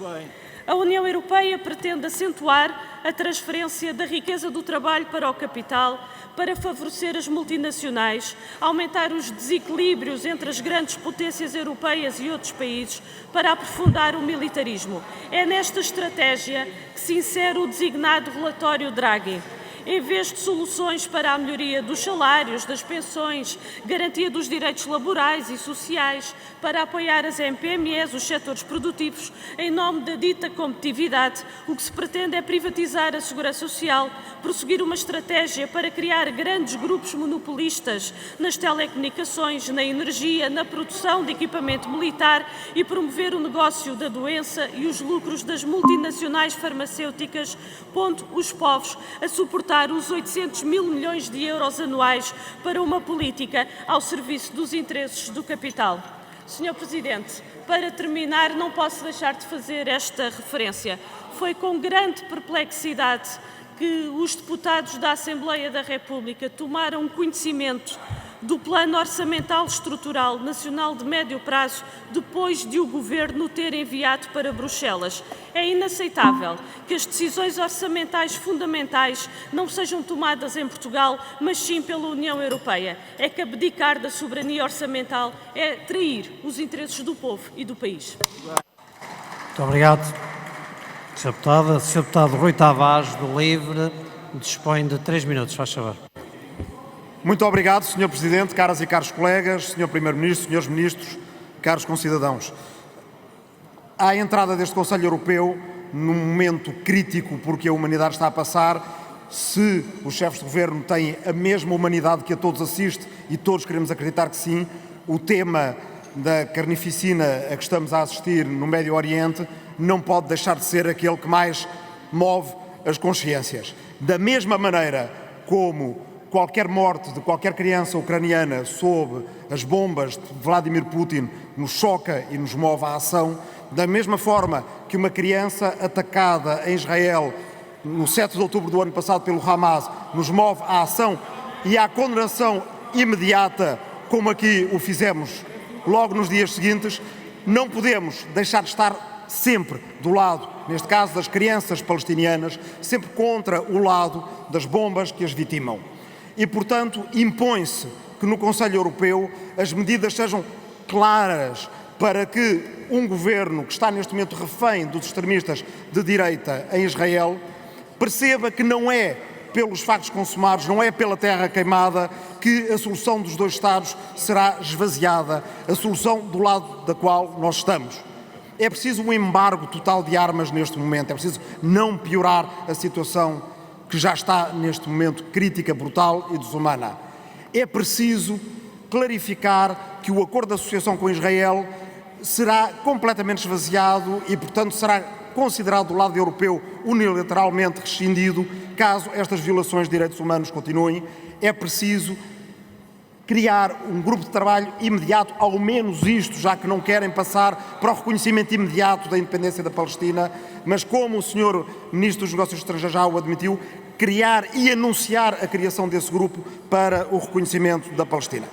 A União Europeia pretende acentuar a transferência da riqueza do trabalho para o capital, para favorecer as multinacionais, aumentar os desequilíbrios entre as grandes potências europeias e outros países, para aprofundar o militarismo. É nesta estratégia que se insere o designado relatório Draghi. Em vez de soluções para a melhoria dos salários, das pensões, garantia dos direitos laborais e sociais, para apoiar as PMEs, os setores produtivos, em nome da dita competitividade, o que se pretende é privatizar a segurança social, prosseguir uma estratégia para criar grandes grupos monopolistas nas telecomunicações, na energia, na produção de equipamento militar e promover o negócio da doença e os lucros das multinacionais farmacêuticas, pondo os povos a suportar os 800 mil milhões de euros anuais para uma política ao serviço dos interesses do capital. Sr. Presidente, para terminar, não posso deixar de fazer esta referência. Foi com grande perplexidade que os deputados da Assembleia da República tomaram conhecimento do Plano Orçamental Estrutural Nacional de Médio Prazo depois de o Governo ter enviado para Bruxelas. É inaceitável que as decisões orçamentais fundamentais não sejam tomadas em Portugal, mas sim pela União Europeia. É que abdicar da soberania orçamental é trair os interesses do povo e do país. Muito obrigado, Sr. Deputada. Sr. Deputado Rui Tavares, do LIVRE, dispõe de 3 minutos, faz favor. Muito obrigado, Sr. Presidente, caras e caros colegas, Sr. Primeiro-Ministro, Srs. Ministros, caros concidadãos. À entrada deste Conselho Europeu, num momento crítico porque a humanidade está a passar, se os chefes de governo têm a mesma humanidade que a todos assiste, e todos queremos acreditar que sim, o tema da carnificina a que estamos a assistir no Médio Oriente não pode deixar de ser aquele que mais move as consciências. Da mesma maneira como qualquer morte de qualquer criança ucraniana sob as bombas de Vladimir Putin nos choca e nos move à ação, da mesma forma que uma criança atacada em Israel no 7 de outubro do ano passado pelo Hamas nos move à ação e à condenação imediata, como aqui o fizemos logo nos dias seguintes, não podemos deixar de estar sempre do lado, neste caso das crianças palestinianas, sempre contra o lado das bombas que as vitimam. E, portanto, impõe-se que no Conselho Europeu as medidas sejam claras para que um governo que está neste momento refém dos extremistas de direita em Israel perceba que não é pelos factos consumados, não é pela terra queimada que a solução dos dois Estados será esvaziada, a solução do lado da qual nós estamos. É preciso um embargo total de armas neste momento, é preciso não piorar a situação que já está neste momento crítica, brutal e desumana. É preciso clarificar que o acordo de associação com Israel será completamente esvaziado e, portanto, será considerado do lado europeu unilateralmente rescindido caso estas violações de direitos humanos continuem. É preciso criar um grupo de trabalho imediato, ao menos isto, já que não querem passar para o reconhecimento imediato da independência da Palestina, mas como o Sr. Ministro dos Negócios Estrangeiros já o admitiu, criar e anunciar a criação desse grupo para o reconhecimento da Palestina.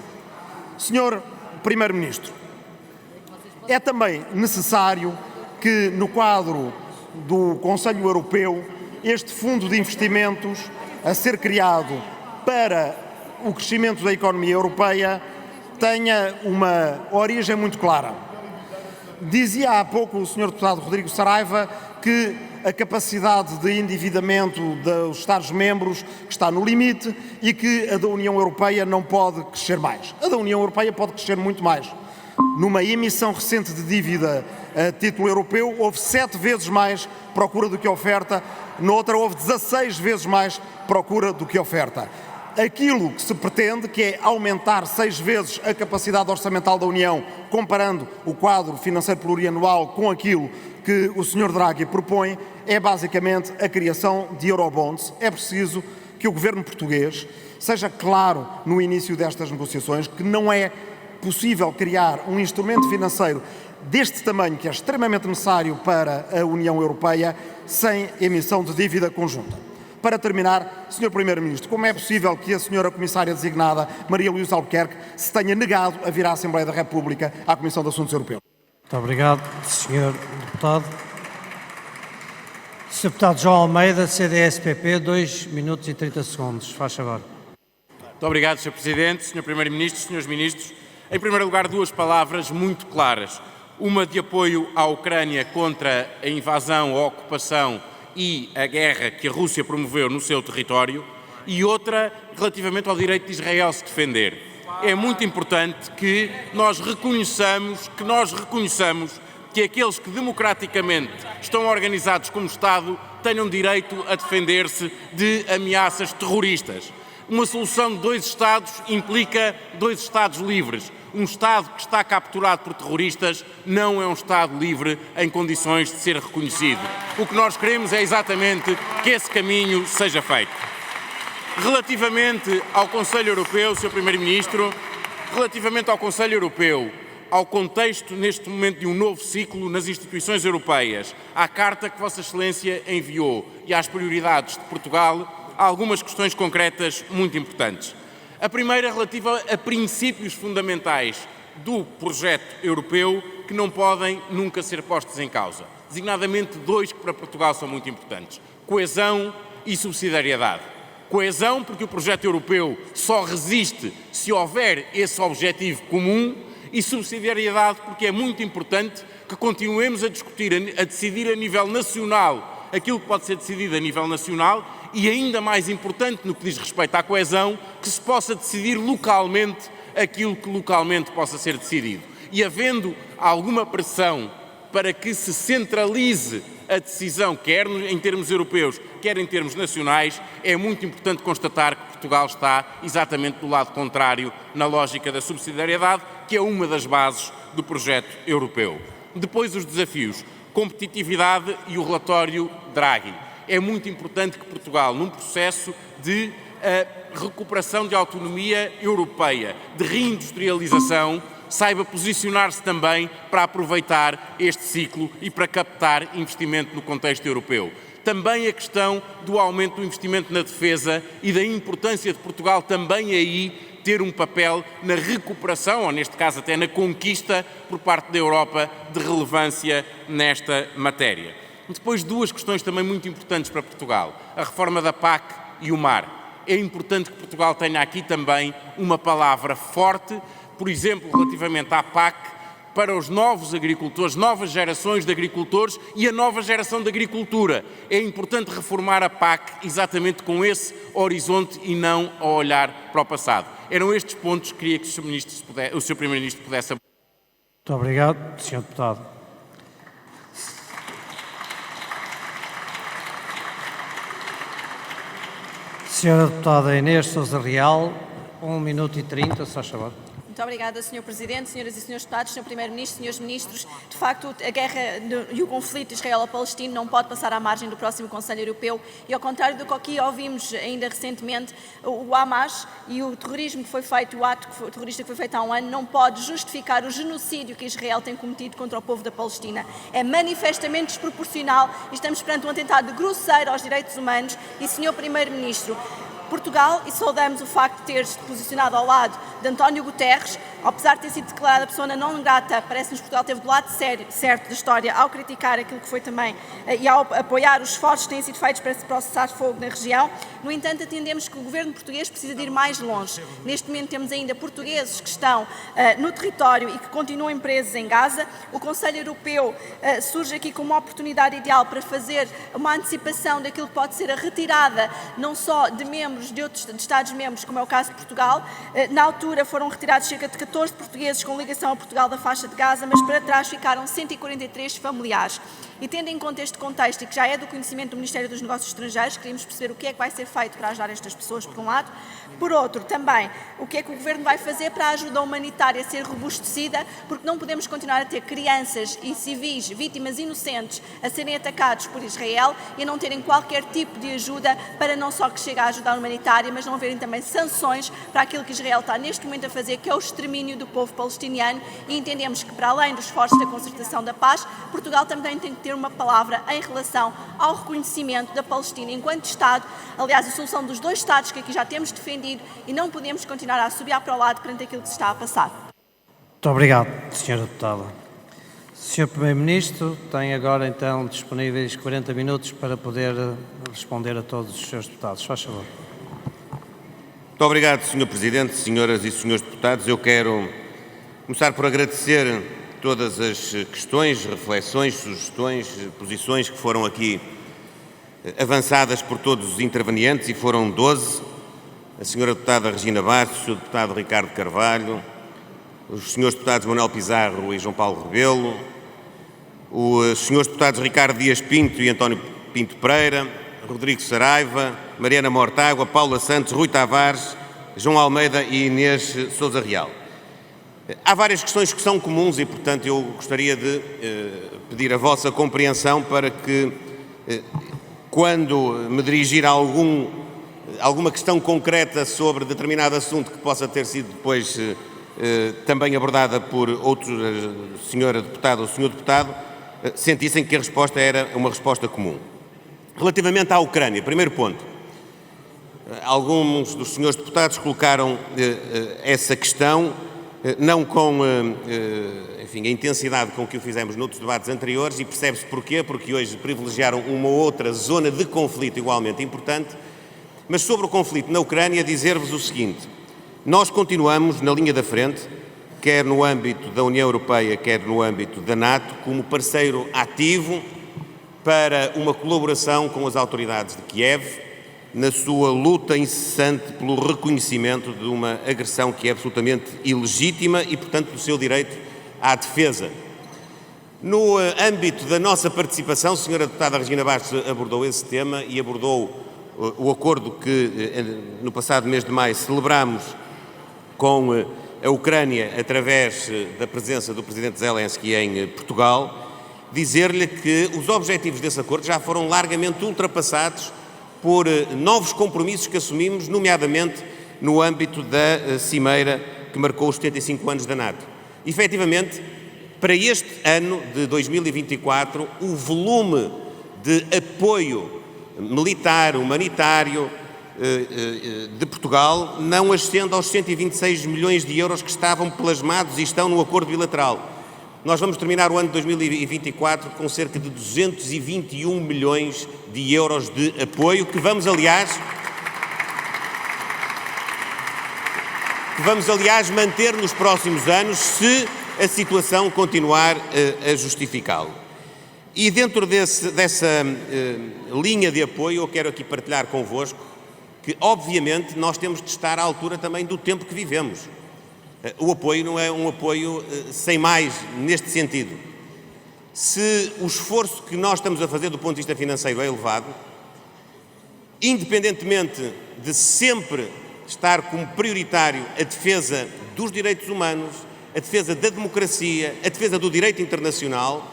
Sr. Primeiro-Ministro, é também necessário que, no quadro do Conselho Europeu, este fundo de investimentos a ser criado para o crescimento da economia europeia tenha uma origem muito clara. Dizia há pouco o Sr. Deputado Rodrigo Saraiva que a capacidade de endividamento dos Estados-membros está no limite e que a da União Europeia não pode crescer mais. A da União Europeia pode crescer muito mais. Numa emissão recente de dívida a título europeu, houve 7 vezes mais procura do que oferta, noutra houve 16 vezes mais procura do que oferta. Aquilo que se pretende, que é aumentar 6 vezes a capacidade orçamental da União, comparando o quadro financeiro plurianual com aquilo que o Sr. Draghi propõe, é basicamente a criação de eurobonds. É preciso que o governo português seja claro no início destas negociações que não é possível criar um instrumento financeiro deste tamanho, que é extremamente necessário para a União Europeia, sem emissão de dívida conjunta. Para terminar, Sr. Primeiro-Ministro, como é possível que a Sra. Comissária designada, Maria Luísa Albuquerque, se tenha negado a vir à Assembleia da República à Comissão de Assuntos Europeus? Muito obrigado, Sr. Deputado. Sr. Deputado João Almeida, CDS-PP, 2 minutos e 30 segundos. Faz favor. Muito obrigado, Sr. Presidente, Sr. Primeiro-Ministro, Srs. Ministros. Em primeiro lugar, 2 palavras muito claras. Uma de apoio à Ucrânia contra a invasão, a ocupação e a guerra que a Rússia promoveu no seu território, e outra relativamente ao direito de Israel se defender. É muito importante que nós reconheçamos que aqueles que democraticamente estão organizados como Estado tenham direito a defender-se de ameaças terroristas. Uma solução de 2 Estados implica 2 Estados livres. Um Estado que está capturado por terroristas não é um Estado livre em condições de ser reconhecido. O que nós queremos é exatamente que esse caminho seja feito. Relativamente ao Conselho Europeu, Sr. Primeiro-Ministro, relativamente ao Conselho Europeu, ao contexto neste momento de um novo ciclo nas instituições europeias, à carta que Vossa Excelência enviou e às prioridades de Portugal, há algumas questões concretas muito importantes. A primeira relativa a princípios fundamentais do projeto europeu que não podem nunca ser postos em causa. Designadamente 2 que para Portugal são muito importantes: coesão e subsidiariedade. Coesão porque o projeto europeu só resiste se houver esse objetivo comum, e subsidiariedade porque é muito importante que continuemos a discutir, a decidir a nível nacional aquilo que pode ser decidido a nível nacional, e ainda mais importante no que diz respeito à coesão, que se possa decidir localmente aquilo que localmente possa ser decidido. E havendo alguma pressão para que se centralize a decisão, quer em termos europeus, quer em termos nacionais, é muito importante constatar que Portugal está exatamente do lado contrário na lógica da subsidiariedade, que é uma das bases do projeto europeu. Depois os desafios, competitividade e o relatório Draghi. É muito importante que Portugal, num processo de recuperação de autonomia europeia, de reindustrialização, saiba posicionar-se também para aproveitar este ciclo e para captar investimento no contexto europeu. Também a questão do aumento do investimento na defesa e da importância de Portugal também aí ter um papel na recuperação, ou neste caso até na conquista por parte da Europa de relevância nesta matéria. Depois 2 questões também muito importantes para Portugal: a reforma da PAC e o mar. É importante que Portugal tenha aqui também uma palavra forte, por exemplo, relativamente à PAC, para os novos agricultores, novas gerações de agricultores e a nova geração de agricultura. É importante reformar a PAC exatamente com esse horizonte e não a olhar para o passado. Eram estes pontos que queria que o Sr. Primeiro-Ministro pudesse... Muito obrigado, Sr. Deputado. Senhora Deputada Inês Sousa Real, 1 minuto e 30, se faz favor. Muito obrigada, Sr. Presidente, Senhoras e Senhores Deputados, Sr. Primeiro-Ministro, Senhores Ministros. De facto, a guerra e o conflito israelo-palestino não pode passar à margem do próximo Conselho Europeu e, ao contrário do que aqui ouvimos ainda recentemente, o Hamas e o terrorismo que foi feito, o ato terrorista que foi feito há um ano, não pode justificar o genocídio que Israel tem cometido contra o povo da Palestina. É manifestamente desproporcional e estamos perante um atentado grosseiro aos direitos humanos e, Sr. Primeiro-Ministro, Portugal, e saudamos o facto de ter-se posicionado ao lado de António Guterres, apesar de ter sido declarada persona não grata, parece-nos que Portugal esteve do lado certo da história ao criticar aquilo que foi também e ao apoiar os esforços que têm sido feitos para se processar fogo na região. No entanto, entendemos que o governo português precisa de ir mais longe. Neste momento temos ainda portugueses que estão no território e que continuam presos em Gaza. O Conselho Europeu surge aqui como uma oportunidade ideal para fazer uma antecipação daquilo que pode ser a retirada não só de membros membros de outros Estados-membros, como é o caso de Portugal. Na altura foram retirados cerca de 14 portugueses com ligação a Portugal da faixa de Gaza, mas para trás ficaram 143 familiares. E tendo em conta este contexto e que já é do conhecimento do Ministério dos Negócios Estrangeiros, queríamos perceber o que é que vai ser feito para ajudar estas pessoas, por um lado. Por outro, também, o que é que o Governo vai fazer para a ajuda humanitária ser robustecida, porque não podemos continuar a ter crianças e civis, vítimas inocentes, a serem atacados por Israel e a não terem qualquer tipo de ajuda para não só que chegue a ajuda humanitária, mas não haverem também sanções para aquilo que Israel está neste momento a fazer, que é o extermínio do povo palestiniano, e entendemos que, para além dos esforços da concertação da paz, Portugal também tem que ter uma palavra em relação ao reconhecimento da Palestina enquanto Estado, aliás, a solução dos dois Estados que aqui já temos defendido, e não podemos continuar a assobiar para o lado perante aquilo que se está a passar. Muito obrigado, Sra. Deputada. Sr. Primeiro-Ministro, tem agora então disponíveis 40 minutos para poder responder a todos os seus deputados. Faz favor. Muito obrigado, Sr. Presidente, senhoras e senhores deputados. Eu quero começar por agradecer todas as questões, reflexões, sugestões, posições que foram aqui avançadas por todos os intervenientes, e foram 12. A senhora deputada Regina Bastos, o senhor deputado Ricardo Carvalho, os senhores deputados Manuel Pizarro e João Paulo Rebelo, os senhores deputados Ricardo Dias Pinto e António Pinto Pereira, Rodrigo Saraiva, Mariana Mortágua, Paula Santos, Rui Tavares, João Almeida e Inês Sousa Real. Há várias questões que são comuns e, portanto, eu gostaria de pedir a vossa compreensão para que, quando me dirigir a alguma questão concreta sobre determinado assunto que possa ter sido depois também abordada por outra senhora deputada ou senhor deputado, sentissem que a resposta era uma resposta comum. Relativamente à Ucrânia, primeiro ponto, alguns dos senhores deputados colocaram essa questão, não com enfim, a intensidade com que o fizemos noutros debates anteriores, e percebe-se porquê, porque hoje privilegiaram uma outra zona de conflito igualmente importante. Mas sobre o conflito na Ucrânia, dizer-vos o seguinte: nós continuamos na linha da frente, quer no âmbito da União Europeia, quer no âmbito da NATO, como parceiro ativo para uma colaboração com as autoridades de Kiev na sua luta incessante pelo reconhecimento de uma agressão que é absolutamente ilegítima e, portanto, do seu direito à defesa. No âmbito da nossa participação, a senhora deputada Regina Bastos abordou esse tema e abordou o acordo que no passado mês de maio celebramos com a Ucrânia através da presença do presidente Zelensky em Portugal, dizer-lhe que os objetivos desse acordo já foram largamente ultrapassados por novos compromissos que assumimos, nomeadamente no âmbito da cimeira que marcou os 75 anos da NATO. Efetivamente, para este ano de 2024, o volume de apoio militar, humanitário de Portugal não ascende aos 126 milhões de euros que estavam plasmados e estão no acordo bilateral. Nós vamos terminar o ano de 2024 com cerca de 221 milhões de euros de apoio, que vamos aliás manter nos próximos anos, se a situação continuar a justificá-lo. E dentro dessa linha de apoio, eu quero aqui partilhar convosco que, obviamente, nós temos de estar à altura também do tempo que vivemos. O apoio não é um apoio sem mais neste sentido. Se o esforço que nós estamos a fazer do ponto de vista financeiro é elevado, independentemente de sempre estar como prioritário a defesa dos direitos humanos, a defesa da democracia, a defesa do direito internacional,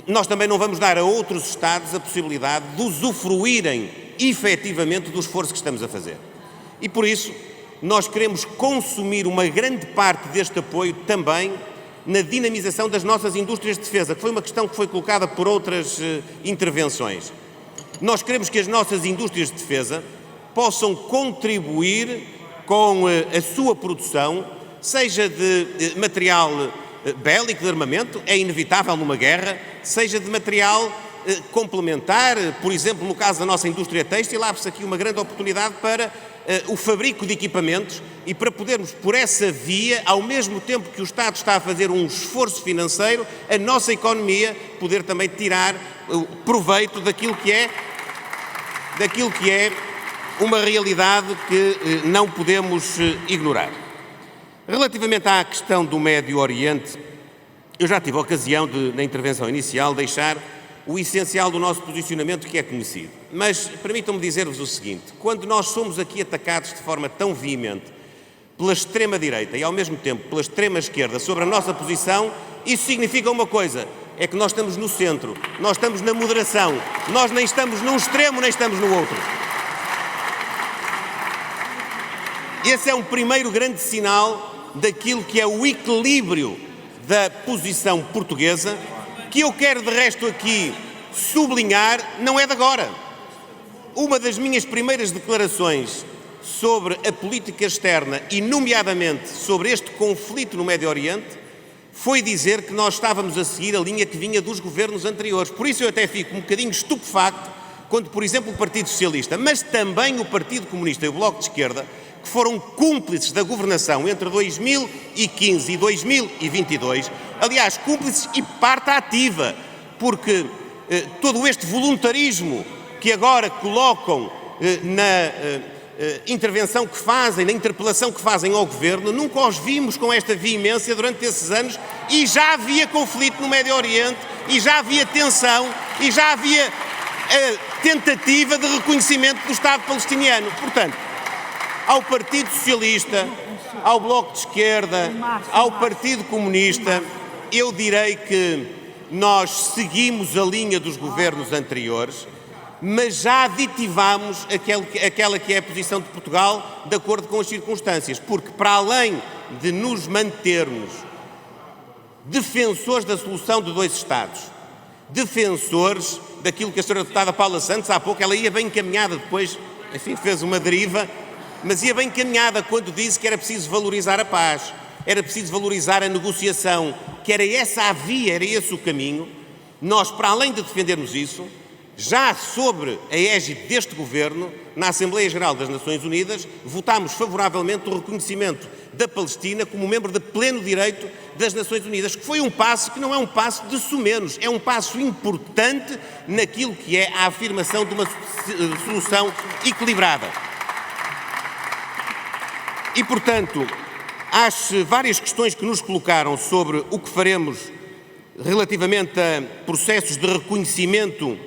nós também não vamos dar a outros Estados a possibilidade de usufruírem efetivamente do esforço que estamos a fazer. E por isso, nós queremos consumir uma grande parte deste apoio também na dinamização das nossas indústrias de defesa, que foi uma questão que foi colocada por outras intervenções. Nós queremos que as nossas indústrias de defesa possam contribuir com a sua produção, seja de material bélico, de armamento, é inevitável numa guerra, seja de material complementar, por exemplo, no caso da nossa indústria têxtil, abre-se aqui uma grande oportunidade para o fabrico de equipamentos e para podermos, por essa via, ao mesmo tempo que o Estado está a fazer um esforço financeiro, a nossa economia poder também tirar proveito daquilo que é uma realidade que não podemos ignorar. Relativamente à questão do Médio Oriente, eu já tive a ocasião de, na intervenção inicial, deixar o essencial do nosso posicionamento, que é conhecido. Mas permitam-me dizer-vos o seguinte: quando nós somos aqui atacados de forma tão veemente pela extrema-direita e, ao mesmo tempo, pela extrema-esquerda sobre a nossa posição, isso significa uma coisa: é que nós estamos no centro, nós estamos na moderação, nós nem estamos num extremo nem estamos no outro. Esse é um primeiro grande sinal daquilo que é o equilíbrio da posição portuguesa, que eu quero de resto aqui sublinhar, não é de agora. Uma das minhas primeiras declarações sobre a política externa e, nomeadamente, sobre este conflito no Médio Oriente, foi dizer que nós estávamos a seguir a linha que vinha dos governos anteriores. Por isso eu até fico um bocadinho estupefacto quando, por exemplo, o Partido Socialista, mas também o Partido Comunista e o Bloco de Esquerda, que foram cúmplices da governação entre 2015 e 2022, aliás, cúmplices e parte ativa, porque todo este voluntarismo que agora colocam na intervenção que fazem, na interpelação que fazem ao Governo, nunca os vimos com esta veemência durante esses anos, e já havia conflito no Médio Oriente, e já havia tensão, e já havia tentativa de reconhecimento do Estado palestiniano. Portanto, ao Partido Socialista, ao Bloco de Esquerda, ao Partido Comunista, eu direi que nós seguimos a linha dos governos anteriores, mas já aditivamos aquela que é a posição de Portugal de acordo com as circunstâncias, porque para além de nos mantermos defensores da solução de dois Estados, defensores daquilo que a senhora deputada Paula Santos, há pouco, ela ia bem encaminhada, depois, enfim, fez uma deriva, mas ia bem encaminhada quando disse que era preciso valorizar a paz, era preciso valorizar a negociação, que era essa a via, era esse o caminho. Nós, para além de defendermos isso, já sobre a égide deste Governo, na Assembleia Geral das Nações Unidas, votámos favoravelmente o reconhecimento da Palestina como membro de pleno direito das Nações Unidas, que foi um passo que não é um passo de sumenos, é um passo importante naquilo que é a afirmação de uma solução equilibrada. E, portanto, às várias questões que nos colocaram sobre o que faremos relativamente a processos de reconhecimento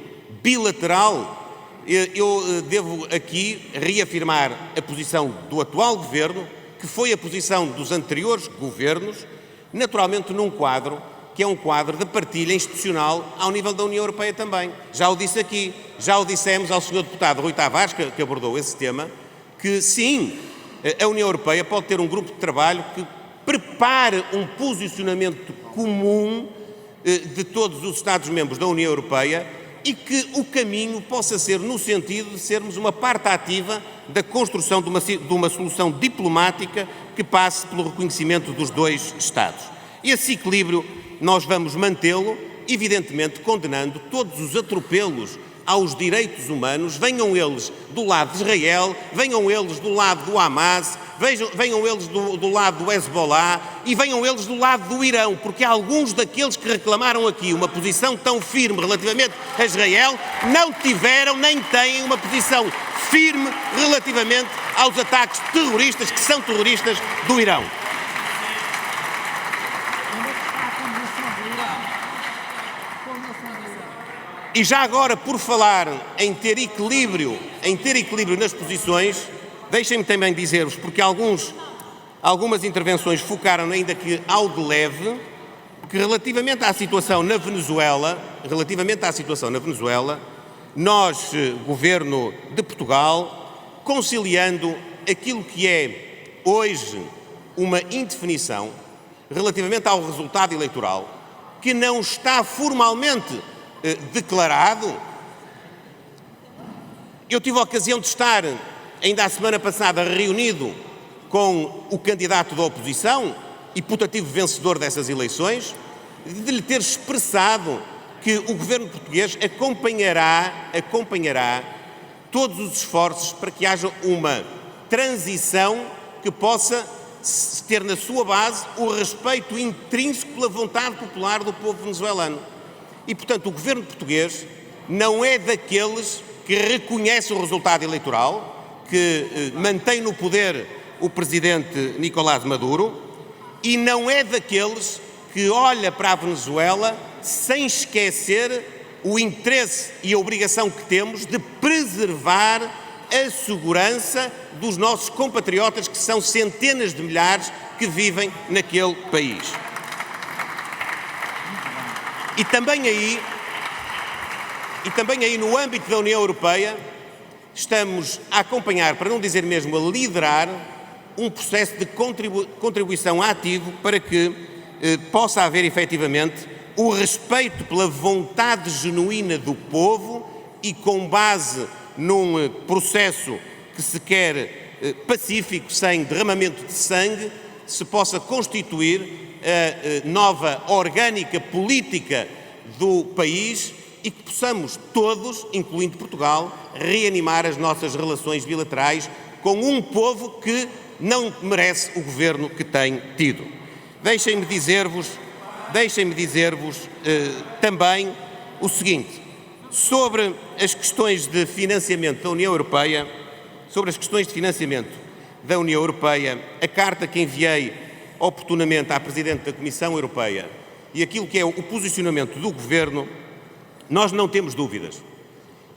bilateral, eu devo aqui reafirmar a posição do atual Governo, que foi a posição dos anteriores governos, naturalmente num quadro que é um quadro de partilha institucional ao nível da União Europeia também. Já o disse aqui, já o dissemos ao Sr. Deputado Rui Tavares, que abordou esse tema, que sim, a União Europeia pode ter um grupo de trabalho que prepare um posicionamento comum de todos os Estados-membros da União Europeia e que o caminho possa ser no sentido de sermos uma parte ativa da construção de uma solução diplomática que passe pelo reconhecimento dos dois Estados. Esse equilíbrio nós vamos mantê-lo, evidentemente condenando todos os atropelos aos direitos humanos, venham eles do lado de Israel, venham eles do lado do Hamas, venham eles do lado do Hezbollah e venham eles do lado do Irão, porque alguns daqueles que reclamaram aqui uma posição tão firme relativamente a Israel não tiveram nem têm uma posição firme relativamente aos ataques terroristas, que são terroristas, do Irão. E já agora, por falar em ter equilíbrio nas posições, deixem-me também dizer-vos, porque algumas intervenções focaram ainda que ao de leve, que relativamente à situação na Venezuela, nós, Governo de Portugal, conciliando aquilo que é hoje uma indefinição relativamente ao resultado eleitoral, que não está formalmente declarado. Eu tive a ocasião de estar, ainda a semana passada, reunido com o candidato da oposição e putativo vencedor dessas eleições, de lhe ter expressado que o governo português acompanhará todos os esforços para que haja uma transição que possa ter na sua base o respeito intrínseco pela vontade popular do povo venezuelano. E, portanto, o governo português não é daqueles que reconhece o resultado eleitoral, que mantém no poder o presidente Nicolás Maduro e não é daqueles que olha para a Venezuela sem esquecer o interesse e a obrigação que temos de preservar a segurança dos nossos compatriotas, que são centenas de milhares que vivem naquele país. E também aí, no âmbito da União Europeia, estamos a acompanhar, para não dizer mesmo a liderar, um processo de contribuição ativo para que possa haver efetivamente o respeito pela vontade genuína do povo e com base num processo que se quer pacífico, sem derramamento de sangue, se possa constituir a nova orgânica política do país e que possamos todos, incluindo Portugal, reanimar as nossas relações bilaterais com um povo que não merece o governo que tem tido. Deixem-me dizer-vos também o seguinte, sobre as questões de financiamento da União Europeia, a carta que enviei oportunamente à Presidente da Comissão Europeia e aquilo que é o posicionamento do Governo, nós não temos dúvidas.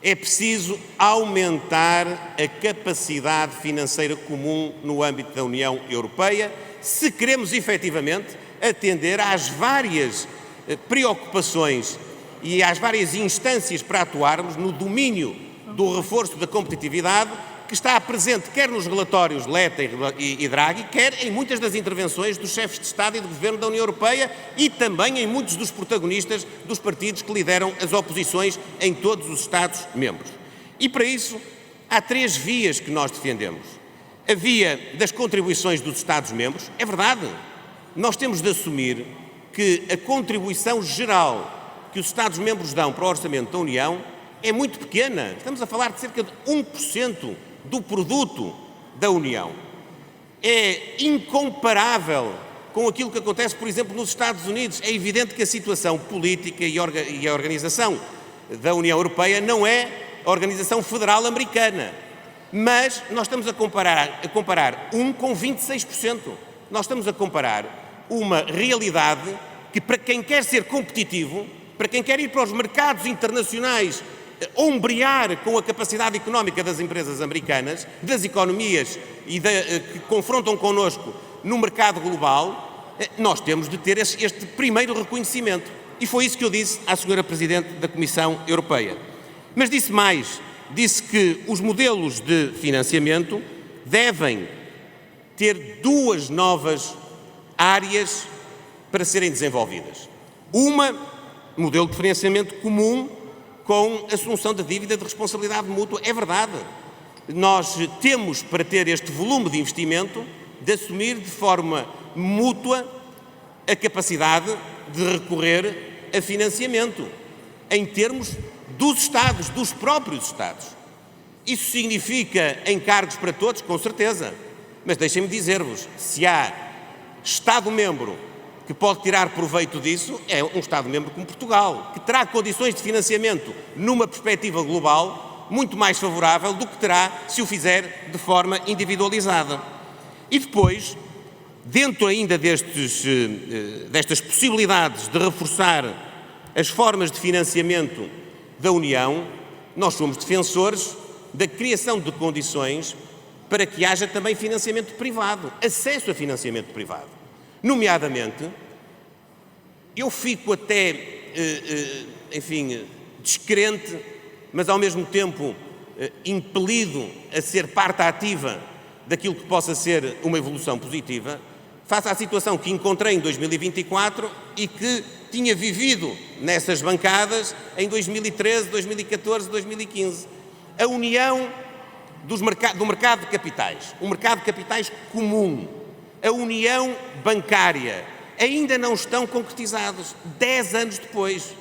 É preciso aumentar a capacidade financeira comum no âmbito da União Europeia, se queremos efetivamente atender às várias preocupações e às várias instâncias para atuarmos no domínio do reforço da competitividade, que está presente quer nos relatórios Letta e Draghi, quer em muitas das intervenções dos chefes de Estado e de Governo da União Europeia e também em muitos dos protagonistas dos partidos que lideram as oposições em todos os Estados-membros. E para isso há 3 vias que nós defendemos. A via das contribuições dos Estados-membros, é verdade, nós temos de assumir que a contribuição geral que os Estados-membros dão para o orçamento da União é muito pequena. Estamos a falar de cerca de 1% do produto da União. É incomparável com aquilo que acontece, por exemplo, nos Estados Unidos. É evidente que a situação política e a organização da União Europeia não é a organização federal americana, mas nós estamos a comparar 1 com 26%. Nós estamos a comparar uma realidade que, para quem quer ser competitivo, para quem quer ir para os mercados internacionais, ombrear com a capacidade económica das empresas americanas, das economias que confrontam connosco no mercado global, nós temos de ter este primeiro reconhecimento. E foi isso que eu disse à Sra. Presidente da Comissão Europeia. Mas disse mais, disse que os modelos de financiamento devem ter 2 novas áreas para serem desenvolvidas. Uma, modelo de financiamento comum com assunção da dívida de responsabilidade mútua. É verdade. Nós temos, para ter este volume de investimento, de assumir de forma mútua a capacidade de recorrer a financiamento, em termos dos Estados, dos próprios Estados. Isso significa encargos para todos, com certeza. Mas deixem-me dizer-vos, se há Estado-membro que pode tirar proveito disso, é um Estado-membro como Portugal, que terá condições de financiamento numa perspectiva global muito mais favorável do que terá se o fizer de forma individualizada. E depois, dentro ainda destas possibilidades de reforçar as formas de financiamento da União, nós somos defensores da criação de condições para que haja também financiamento privado, acesso a financiamento privado. Nomeadamente, eu fico até, descrente, mas ao mesmo tempo impelido a ser parte ativa daquilo que possa ser uma evolução positiva, face à situação que encontrei em 2024 e que tinha vivido nessas bancadas em 2013, 2014, 2015. A união do mercado de capitais, o mercado de capitais comum, a união bancária, ainda não estão concretizados 10 anos depois.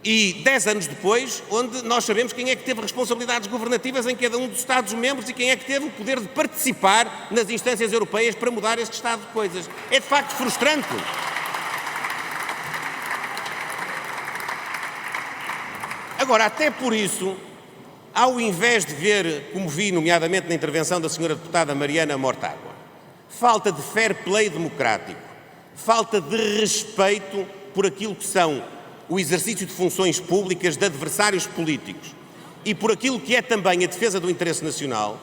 E 10 anos depois, onde nós sabemos quem é que teve responsabilidades governativas em cada um dos Estados-membros e quem é que teve o poder de participar nas instâncias europeias para mudar este estado de coisas. É de facto frustrante. Agora, até por isso, ao invés de ver, como vi nomeadamente na intervenção da senhora deputada Mariana Mortágua, falta de fair play democrático, falta de respeito por aquilo que são o exercício de funções públicas de adversários políticos e por aquilo que é também a defesa do interesse nacional,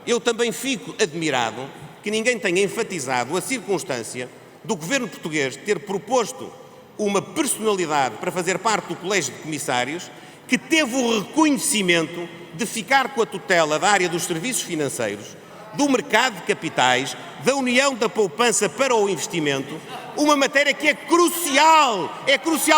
eu também fico admirado que ninguém tenha enfatizado a circunstância do governo português ter proposto uma personalidade para fazer parte do Colégio de Comissários que teve o reconhecimento de ficar com a tutela da área dos serviços financeiros, do mercado de capitais, da União da Poupança para o Investimento, uma matéria que é crucial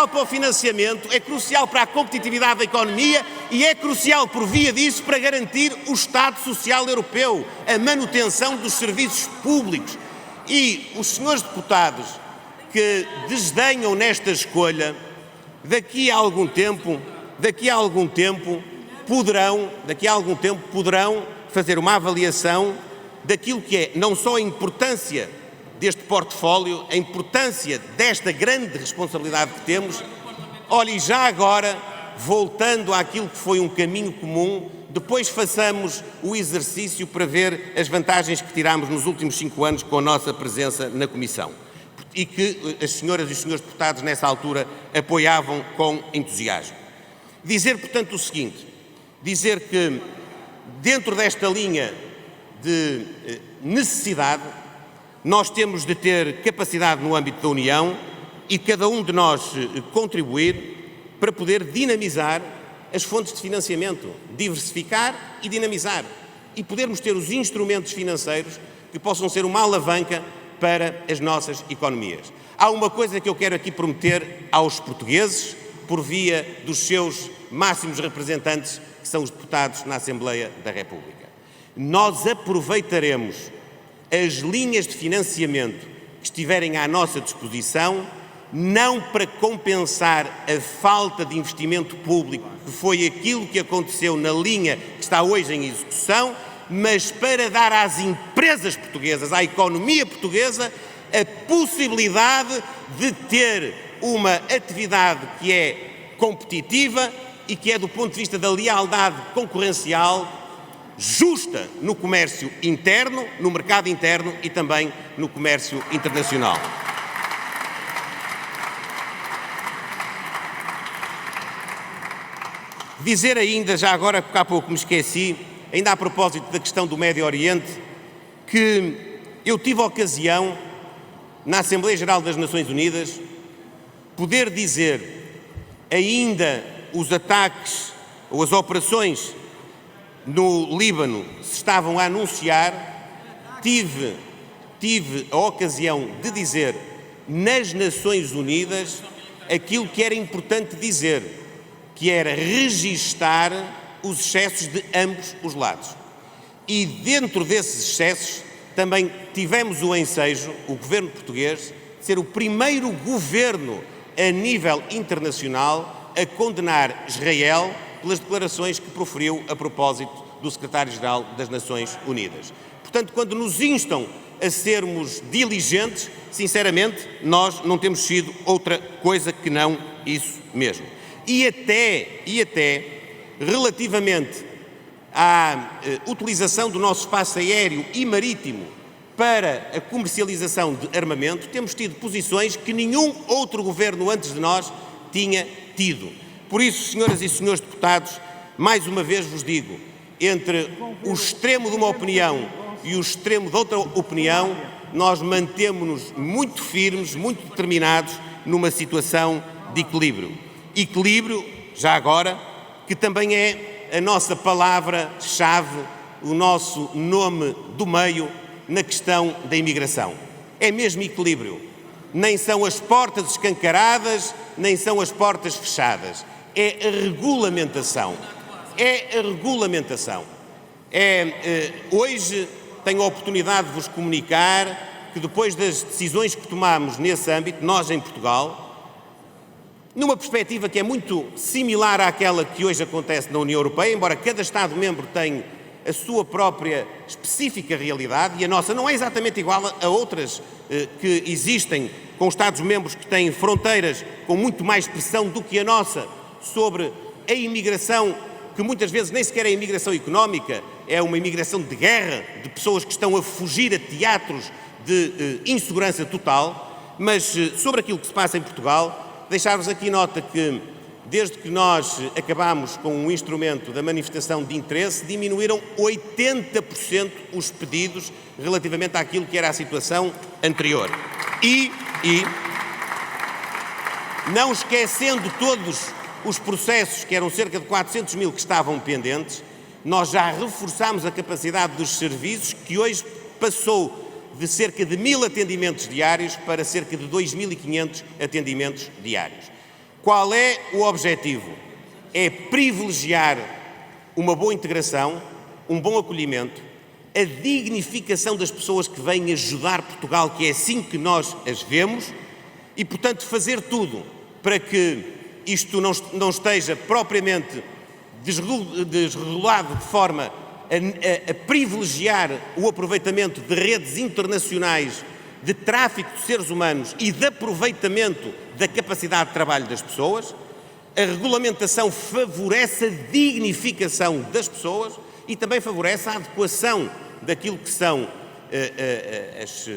para o financiamento, é crucial para a competitividade da economia e é crucial, por via disso, para garantir o Estado Social Europeu, a manutenção dos serviços públicos. E os senhores deputados que desdenham nesta escolha, daqui a algum tempo poderão fazer uma avaliação daquilo que é não só a importância deste portfólio, a importância desta grande responsabilidade que temos. Olha, e já agora, voltando àquilo que foi um caminho comum, depois façamos o exercício para ver as vantagens que tiramos nos últimos 5 anos com a nossa presença na Comissão e que as senhoras e os senhores deputados nessa altura apoiavam com entusiasmo. Dizer, portanto, o seguinte, dizer que dentro desta linha de necessidade, nós temos de ter capacidade no âmbito da União e cada um de nós contribuir para poder dinamizar as fontes de financiamento, diversificar e dinamizar e podermos ter os instrumentos financeiros que possam ser uma alavanca para as nossas economias. Há uma coisa que eu quero aqui prometer aos portugueses, por via dos seus máximos representantes, que são os deputados na Assembleia da República. Nós aproveitaremos as linhas de financiamento que estiverem à nossa disposição, não para compensar a falta de investimento público, que foi aquilo que aconteceu na linha que está hoje em execução, mas para dar às empresas portuguesas, à economia portuguesa, a possibilidade de ter uma atividade que é competitiva e que é, do ponto de vista da lealdade concorrencial, justa no comércio interno, no mercado interno e também no comércio internacional. Dizer ainda, já agora, porque há pouco me esqueci, ainda a propósito da questão do Médio Oriente, que eu tive a ocasião, na Assembleia Geral das Nações Unidas, poder dizer ainda os ataques ou as operações no Líbano se estavam a anunciar, tive a ocasião de dizer nas Nações Unidas aquilo que era importante dizer, que era registar os excessos de ambos os lados. E dentro desses excessos também tivemos o ensejo, o governo português, de ser o primeiro governo a nível internacional a condenar Israel pelas declarações que proferiu a propósito do secretário-geral das Nações Unidas. Portanto, quando nos instam a sermos diligentes, sinceramente, nós não temos sido outra coisa que não isso mesmo. E até relativamente à utilização do nosso espaço aéreo e marítimo para a comercialização de armamento, temos tido posições que nenhum outro governo antes de nós tinha tido. Por isso, senhoras e senhores deputados, mais uma vez vos digo, entre o extremo de uma opinião e o extremo de outra opinião, nós mantemos-nos muito firmes, muito determinados numa situação de equilíbrio. Equilíbrio, já agora, que também é a nossa palavra-chave, o nosso nome do meio na questão da imigração. É mesmo equilíbrio. Nem são as portas escancaradas, nem são as portas fechadas. É a regulamentação. É a regulamentação. Hoje tenho a oportunidade de vos comunicar que depois das decisões que tomamos nesse âmbito, nós em Portugal, numa perspectiva que é muito similar àquela que hoje acontece na União Europeia, embora cada Estado-membro tenha a sua própria específica realidade, e a nossa não é exatamente igual a outras que existem com Estados-membros que têm fronteiras com muito mais pressão do que a nossa sobre a imigração que muitas vezes nem sequer é imigração económica, é uma imigração de guerra, de pessoas que estão a fugir a teatros de insegurança total. Mas sobre aquilo que se passa em Portugal, deixar-vos aqui nota que, desde que nós acabámos com o instrumento da manifestação de interesse, diminuíram 80% os pedidos relativamente àquilo que era a situação anterior. E não esquecendo todos os processos, que eram cerca de 400 mil que estavam pendentes, nós já reforçámos a capacidade dos serviços, que hoje passou de cerca de 1000 atendimentos diários para cerca de 2500 atendimentos diários. Qual é o objetivo? É privilegiar uma boa integração, um bom acolhimento, a dignificação das pessoas que vêm ajudar Portugal, que é assim que nós as vemos, e, portanto, fazer tudo para que isto não esteja propriamente desregulado de forma a privilegiar o aproveitamento de redes internacionais de tráfico de seres humanos e de aproveitamento da capacidade de trabalho das pessoas. A regulamentação favorece a dignificação das pessoas e também favorece a adequação daquilo que são as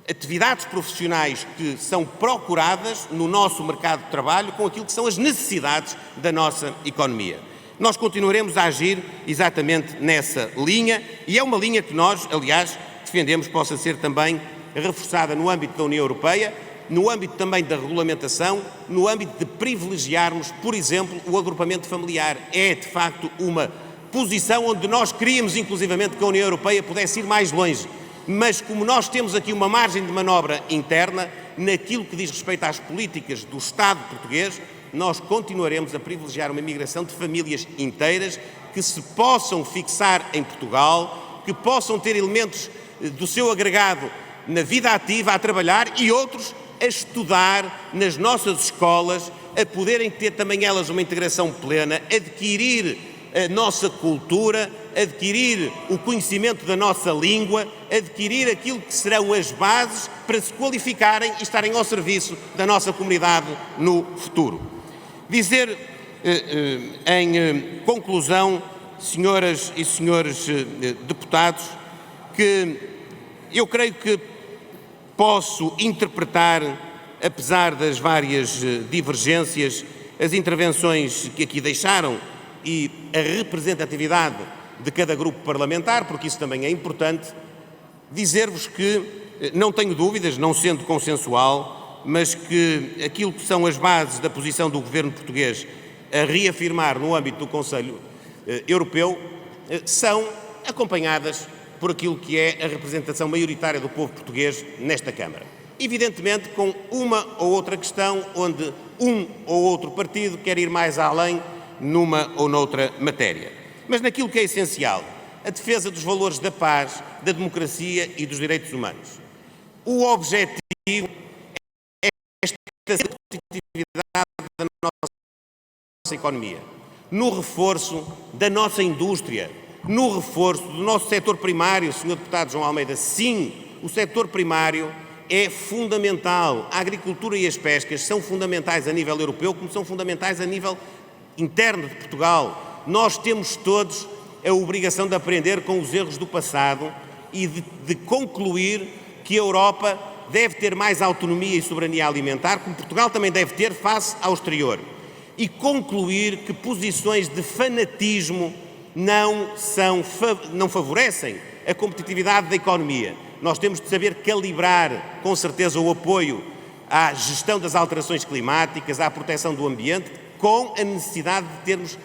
atividades profissionais que são procuradas no nosso mercado de trabalho com aquilo que são as necessidades da nossa economia. Nós continuaremos a agir exatamente nessa linha e é uma linha que nós, aliás, defendemos possa ser também reforçada no âmbito da União Europeia, no âmbito também da regulamentação, no âmbito de privilegiarmos, por exemplo, o agrupamento familiar. É, de facto, uma posição onde nós queríamos, inclusivamente, que a União Europeia pudesse ir mais longe. Mas como nós temos aqui uma margem de manobra interna, naquilo que diz respeito às políticas do Estado português, nós continuaremos a privilegiar uma imigração de famílias inteiras que se possam fixar em Portugal, que possam ter elementos do seu agregado na vida ativa, a trabalhar, e outros a estudar nas nossas escolas, a poderem ter também elas uma integração plena, adquirir a nossa cultura, adquirir o conhecimento da nossa língua, adquirir aquilo que serão as bases para se qualificarem e estarem ao serviço da nossa comunidade no futuro. Dizer, em conclusão, senhoras e senhores deputados, que eu creio que posso interpretar, apesar das várias divergências, as intervenções que aqui deixaram e a representatividade de cada grupo parlamentar, porque isso também é importante, dizer-vos que não tenho dúvidas, não sendo consensual, mas que aquilo que são as bases da posição do governo português a reafirmar no âmbito do Conselho Europeu são acompanhadas por aquilo que é a representação maioritária do povo português nesta Câmara. Evidentemente, com uma ou outra questão onde um ou outro partido quer ir mais além numa ou noutra matéria. Mas naquilo que é essencial, a defesa dos valores da paz, da democracia e dos direitos humanos. O objetivo é esta competitividade da nossa economia, no reforço da nossa indústria, no reforço do nosso setor primário, Sr. Deputado João Almeida. Sim, o setor primário é fundamental. A agricultura e as pescas são fundamentais a nível europeu, como são fundamentais a nível interno de Portugal. Nós temos todos a obrigação de aprender com os erros do passado e de concluir que a Europa deve ter mais autonomia e soberania alimentar, como Portugal também deve ter face ao exterior. E concluir que posições de fanatismo não favorecem a competitividade da economia. Nós temos de saber calibrar, com certeza, o apoio à gestão das alterações climáticas, à proteção do ambiente, com a necessidade de termos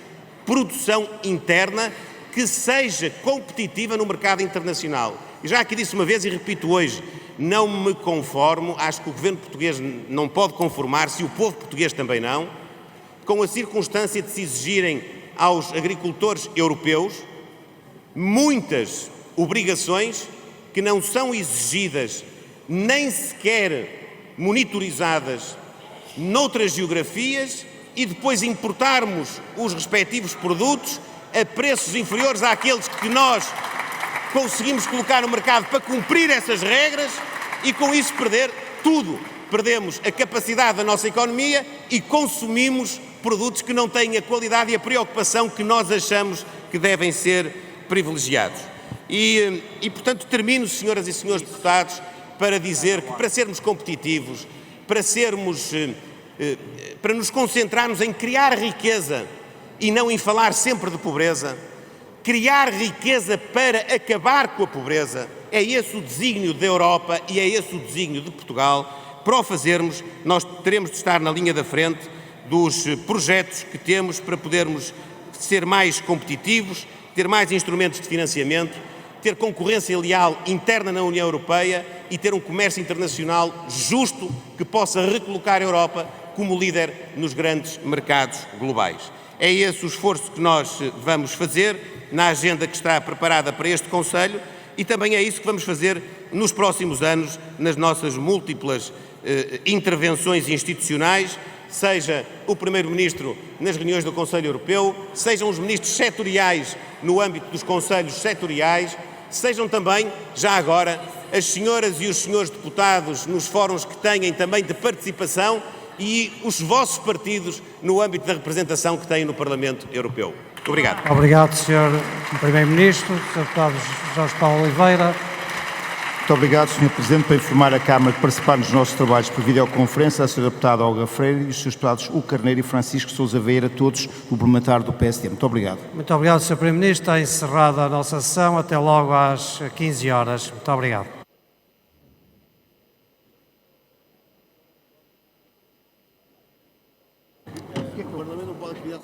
produção interna que seja competitiva no mercado internacional. E já aqui disse uma vez e repito hoje, não me conformo, acho que o governo português não pode conformar-se, e o povo português também não, com a circunstância de se exigirem aos agricultores europeus muitas obrigações que não são exigidas nem sequer monitorizadas noutras geografias e depois importarmos os respectivos produtos a preços inferiores àqueles que nós conseguimos colocar no mercado para cumprir essas regras e com isso perder tudo. Perdemos a capacidade da nossa economia e consumimos produtos que não têm a qualidade e a preocupação que nós achamos que devem ser privilegiados. Portanto, termino, senhoras e senhores deputados, para dizer que para sermos competitivos, para nos concentrarmos em criar riqueza e não em falar sempre de pobreza, criar riqueza para acabar com a pobreza, é esse o desígnio da Europa e é esse o desígnio de Portugal. Para o fazermos, nós teremos de estar na linha da frente dos projetos que temos para podermos ser mais competitivos, ter mais instrumentos de financiamento, ter concorrência leal interna na União Europeia e ter um comércio internacional justo que possa recolocar a Europa como líder nos grandes mercados globais. É esse o esforço que nós vamos fazer na agenda que está preparada para este Conselho e também é isso que vamos fazer nos próximos anos nas nossas múltiplas intervenções institucionais, seja o Primeiro-Ministro nas reuniões do Conselho Europeu, sejam os ministros setoriais no âmbito dos conselhos setoriais, sejam também, já agora, as senhoras e os senhores deputados nos fóruns que têm também de participação e os vossos partidos no âmbito da representação que têm no Parlamento Europeu. Muito obrigado. Obrigado, Sr. Primeiro-Ministro. Sr. Deputado Jorge Paulo Oliveira. Muito obrigado, Sr. Presidente. Para informar a Câmara que participaram nos nossos trabalhos por videoconferência a Sra. Deputada Olga Freire e os Srs. Deputados Hugo Carneiro e Francisco Sousa Vieira, todos do parlamentar do PSD. Muito obrigado. Muito obrigado, Sr. Primeiro-Ministro. Está encerrada a nossa sessão. Até logo às 15 horas. Muito obrigado. O Parlamento não pode criar